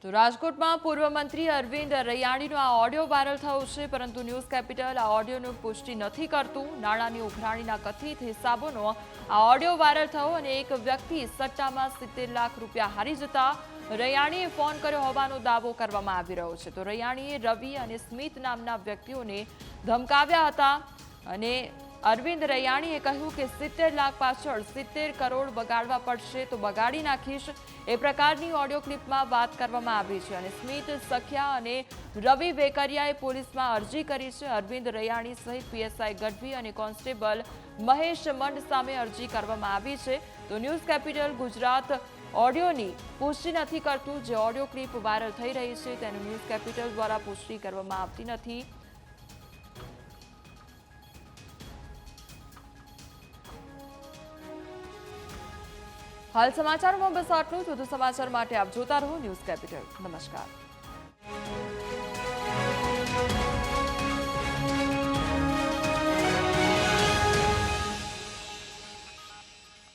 તો રાજકોટમાં પૂર્વ મંત્રી અરવિંદ રૈયાણીનો આ ઓડિયો વાયરલ થયો છે, પરંતુ ન્યૂઝ કેપિટલ આ ઓડિયોની પુષ્ટિ નથી કરતું. નાણાંની ઉઘરાણીના કથિત હિસાબોનો આ ઓડિયો વાયરલ થયો અને એક વ્યક્તિ સટ્ટામાં 70 લાખ રૂપિયા હારી જતા રૈયાણીએ ફોન કર્યો હોવાનો દાવો કરવામાં આવી રહ્યો છે. તો રૈયાણીએ રવિ અને સ્મિત નામના વ્યક્તિઓને ધમકાવ્યા હતા અને અરવિંદ રૈયાણીએ કહ્યું કે 70 લાખ પાછળ 70 કરોડ બગાડવા પડશે તો બગાડી નાખીશ. એ પ્રકારની ઓડિયો ક્લિપમાં વાત કરવામાં આવી છે અને સ્મિત, સખ્યા અને રવિ વેકરિયાએ પોલીસમાં અરજી કરી છે. અરવિંદ રૈયાણી સહિત પીએસઆઈ ગઢવી અને કોન્સ્ટેબલ મહેશ મંડ સામે અરજી કરવામાં આવી છે. તો ન્યૂઝ કેપિટલ ગુજરાત ઓડિયોની પુષ્ટિ નથી કરતું. જે ઓડિયો ક્લિપ વાયરલ થઈ રહી છે તેનું ન્યૂઝ કેપિટલ દ્વારા પુષ્ટિ કરવામાં આવતી નથી. હાલ સમાચારોમાં બસ આટલું જ. વધુ સમાચાર માટે આપ જોતા રહો ન્યૂઝ કેપિટલ. નમસ્કાર.